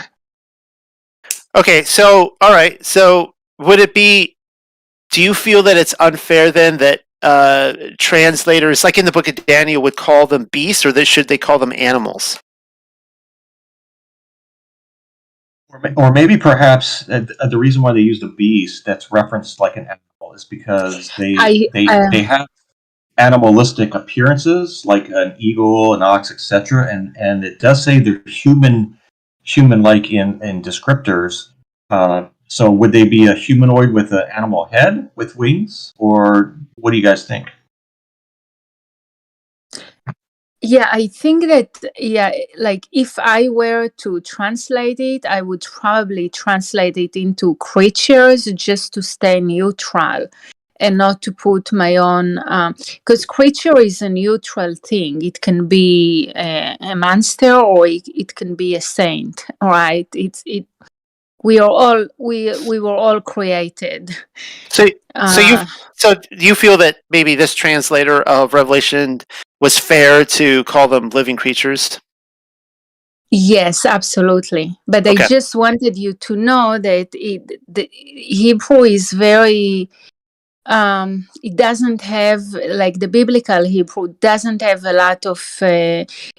S1: Okay, so all right. So would it be? Do you feel that it's unfair then that translators, like in the book of Daniel, would call them beasts, or should they call them animals?
S3: Or maybe perhaps the reason why they use the beast that's referenced like an animal is because they have animalistic appearances, like an eagle, an ox, etc. And it does say they're human-like in descriptors. So would they be a humanoid with an animal head with wings, or what do you guys think?
S5: Yeah, I think that, like if I were to translate it, I would probably translate it into creatures just to stay neutral. and not to put my own, because creature is a neutral thing. It can be a monster, or it can be a saint, right? We were all created.
S1: So you feel that maybe this translator of Revelation was fair to call them living creatures?
S5: Yes, absolutely. But I just wanted you to know that the Hebrew is very, it doesn't have, like the biblical Hebrew doesn't have a lot of,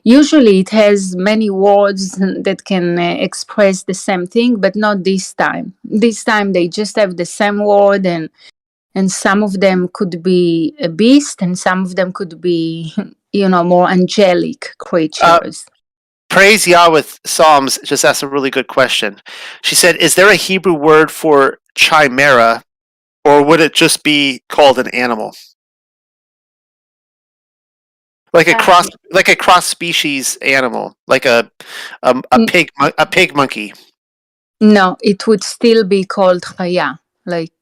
S5: usually it has many words that can express the same thing, but not this time. This time they just have the same word, and some of them could be a beast, and some of them could be, more angelic creatures.
S1: Praise Yahweh Psalms just asked a really good question. She said, is there a Hebrew word for chimera, or would it just be called an animal? Like a cross species animal, like a pig monkey.
S5: No, it would still be called chaya, like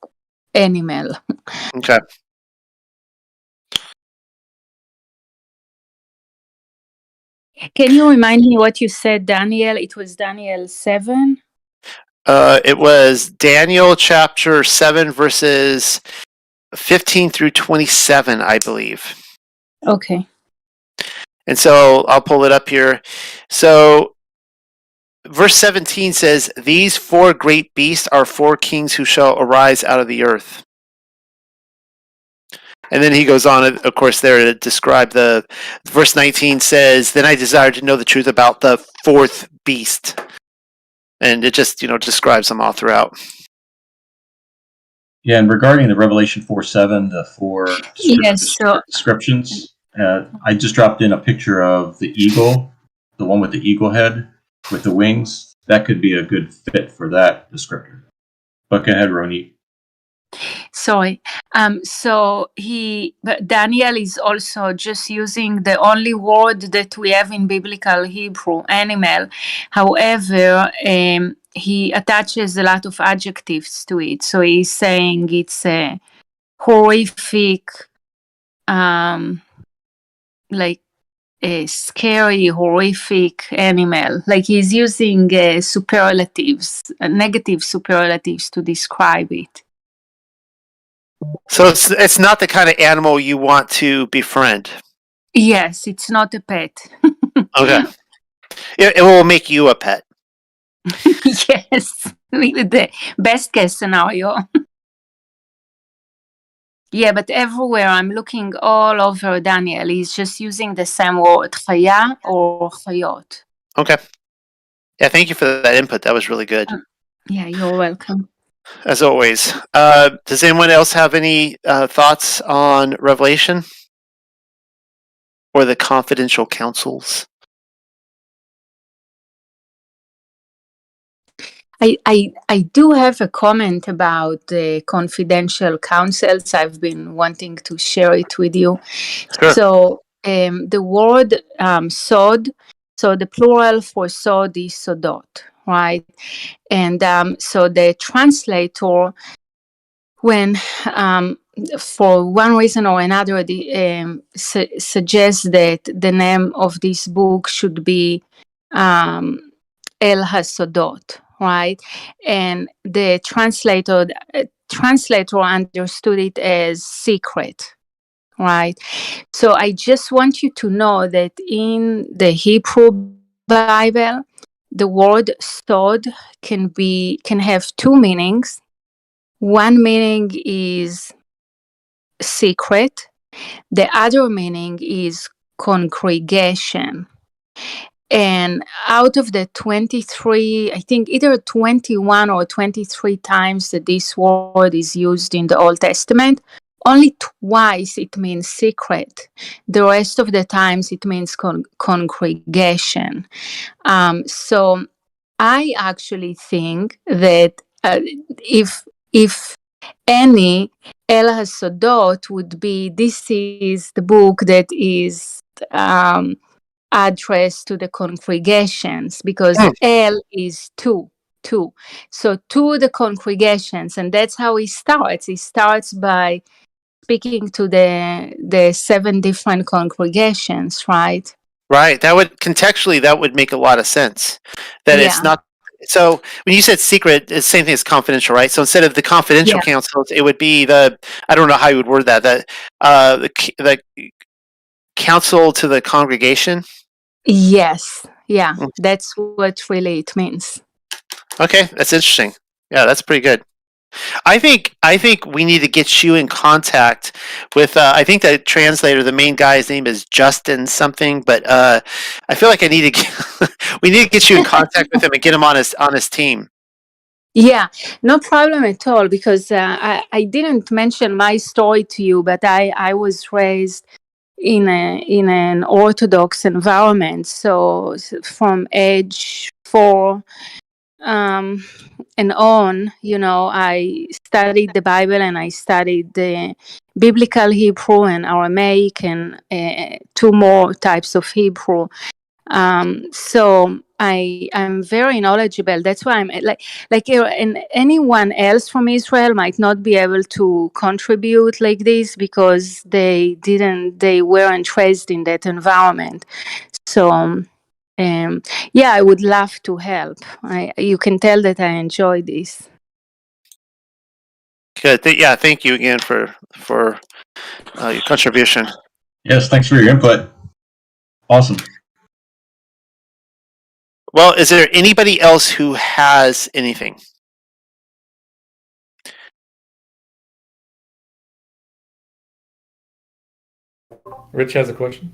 S5: animal.
S1: Okay.
S5: Can you remind me what you said, Daniel? It was Daniel 7?
S1: It was Daniel chapter 7, verses 15 through 27, I believe.
S5: Okay.
S1: And so I'll pull it up here. So verse 17 says, these 4 great beasts are 4 kings who shall arise out of the earth. And then he goes on, of course, there to describe the verse 19 says, then I desired to know the truth about the 4th beast. And it just, describes them all throughout.
S3: Yeah, and regarding the Revelation 4:7, the 4 descriptions, I just dropped in a picture of the eagle, the one with the eagle head with the wings. That could be a good fit for that descriptor. But go ahead, Roni.
S5: Sorry. But Daniel is also just using the only word that we have in biblical Hebrew, animal. However, he attaches a lot of adjectives to it. So he's saying it's a horrific, like a scary, horrific animal. Like he's using superlatives, negative superlatives to describe it.
S1: So it's not the kind of animal you want to befriend.
S5: Yes, it's not a pet.
S1: Okay. It will make you a pet.
S5: Yes, the best case scenario. Yeah, but everywhere I'm looking all over Daniel, he's just using the same word, chaya or chayot.
S1: Okay. Yeah, thank you for that input. That was really good.
S5: Yeah, you're welcome.
S1: As always. Does anyone else have any thoughts on Revelation? Or the confidential counsels?
S5: I do have a comment about the confidential counsels. I've been wanting to share it with you.
S1: Sure.
S5: So the word sod, so the plural for sod is sodot, right? And so the translator, when for one reason or another, suggests that the name of this book should be El HaSodot, right? And the translator understood it as secret, right? So I just want you to know that in the Hebrew Bible, the word sod can have 2 meanings. One meaning is secret. The other meaning is congregation. And out of the 23, I think either 21 or 23 times that this word is used in the Old Testament, only twice it means secret. The rest of the times it means congregation. So I actually think that if any El HaSodot would be, this is the book that is addressed to the congregations, because El is two. So to the congregations, and that's how he starts. He starts by speaking to the 7 different congregations, right?
S1: Right. That would make a lot of sense. That it's
S5: Yeah.
S1: not. So when you said secret, it's the same thing as confidential, right? So instead of the confidential
S5: Yeah.
S1: counsels, it would be I don't know how you would word that. The counsel to the congregation.
S5: Yes. Yeah.
S1: Mm.
S5: That's what really it means.
S1: Okay, that's interesting. Yeah, that's pretty good. I think we need to get you in contact with. I think the translator, the main guy's name is Justin something, but I feel like we need to get you in contact with him and get him on his team.
S5: Yeah, no problem at all, because I didn't mention my story to you, but I was raised in an Orthodox environment. So from age 4 and on, I studied the Bible, and I studied the Biblical Hebrew and Aramaic, and 2 more types of Hebrew. So I'm very knowledgeable. That's why I'm and anyone else from Israel might not be able to contribute like this, because they weren't raised in that environment. So yeah, I would love to help. You can tell that I enjoy this.
S1: Good. Yeah. Thank you again for your contribution.
S3: Yes, thanks for your input. Awesome.
S1: Well, is there anybody else who has anything?
S2: Rich has a question.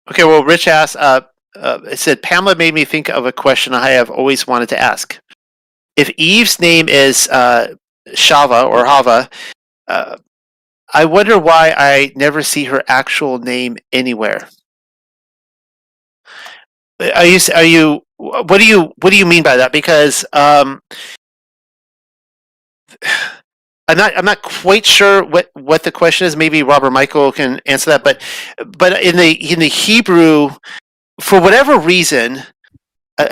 S1: Okay. Well, Rich asked. It said Pamela made me think of a question I have always wanted to ask. If Eve's name is Shava or Hava, I wonder why I never see her actual name anywhere. Are you? What do you mean by that? Because I'm not quite sure what the question is. Maybe Robert Michael can answer that. But in the Hebrew, for whatever reason,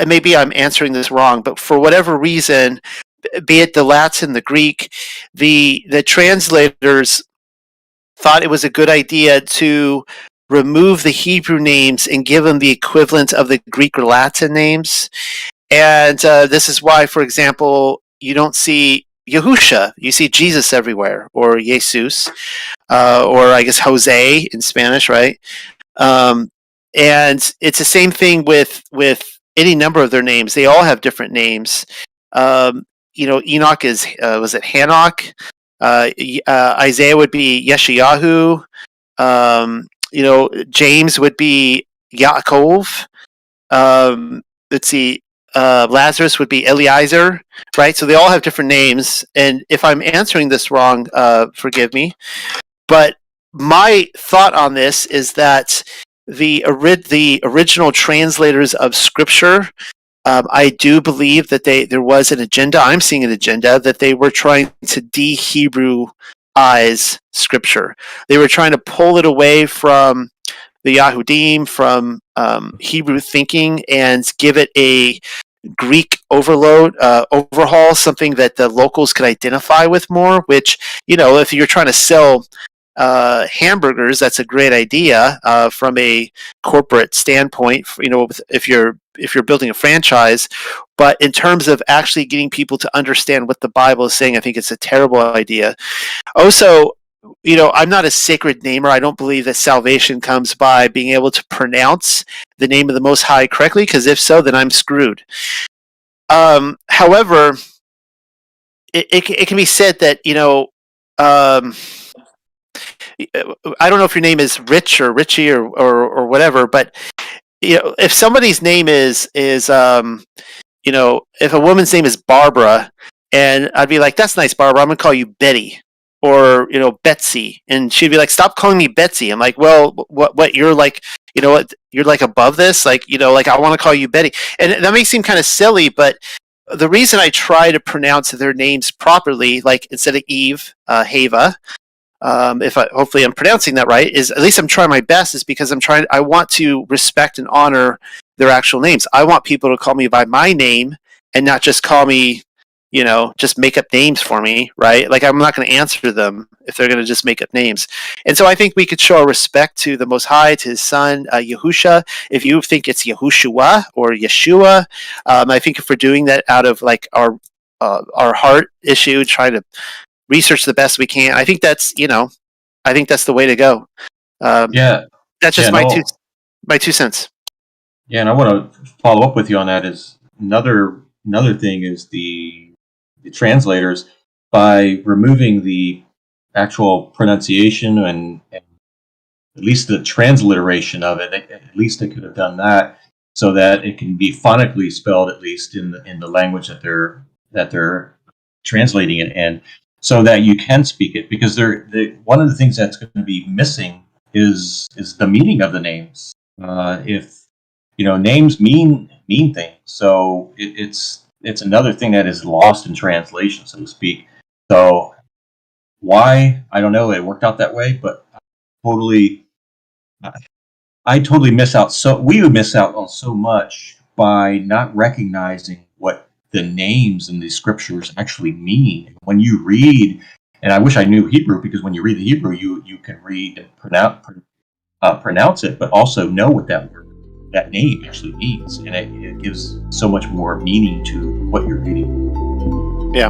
S1: maybe I'm answering this wrong, but for whatever reason, be it the Latin, the Greek, the translators thought it was a good idea to remove the Hebrew names and give them the equivalent of the Greek or Latin names. And this is why, for example, you don't see Yahusha, you see Jesus everywhere, or Jesus, or I guess Jose in Spanish, right? And it's the same thing with any number of their names. They all have different names. Enoch is was it Hanok? Isaiah would be Yeshayahu. James would be Yaakov. Let's see. Lazarus would be Eliezer, right? So they all have different names. And if I'm answering this wrong, forgive me. But my thought on this is that the original translators of Scripture, I do believe that there was an agenda. I'm seeing an agenda that they were trying to de-Hebrewize Scripture. They were trying to pull it away from the Yahudim, from Hebrew thinking, and give it a Greek overhaul, something that the locals could identify with more. Which, if you're trying to sell hamburgers, that's a great idea from a corporate standpoint. If you're building a franchise, but in terms of actually getting people to understand what the Bible is saying, I think it's a terrible idea. Also, I'm not a sacred namer. I don't believe that salvation comes by being able to pronounce the name of the Most High correctly, because if so, then I'm screwed. However, it can be said that, I don't know if your name is Rich or Richie or whatever, but if somebody's name is if a woman's name is Barbara, and I'd be like, that's nice, Barbara, I'm gonna call you Betty, or Betsy, and she'd be like, stop calling me Betsy. I'm like, well, what you're like, you're like above this, like I want to call you Betty, and that may seem kind of silly, but the reason I try to pronounce their names properly, like instead of Eve, Hava, hopefully I'm pronouncing that right, is at least I'm trying my best, is because I want to respect and honor their actual names. I want people to call me by my name and not just call me, just make up names for me, right? Like, I'm not going to answer them if they're going to just make up names. And so I think we could show our respect to the Most High, to His Son, Yahusha. If you think it's Yahushua or Yeshua, I think if we're doing that out of like our heart issue, trying to research the best we can, I think that's the way to go.
S3: Yeah.
S1: That's just
S3: Yeah,
S1: my 2 cents.
S3: Yeah, and I want to follow up with you on that. Is another thing is the translators, by removing the actual pronunciation and at least the transliteration of it. At least they could have done that so that it can be phonically spelled, at least in the language that they're translating it in, so that you can speak it. Because one of the things that's going to be missing is the meaning of the names. If names mean things, so it's another thing that is lost in translation, so to speak. So why, I don't know. It worked out that way, but I totally miss out. So we would miss out on so much by not recognizing what the names in the scriptures actually mean. When you read, and I wish I knew Hebrew, because when you read the Hebrew, you can read and pronounce it, but also know what that name actually means, and it gives so much more meaning to what you're reading.
S1: Yeah.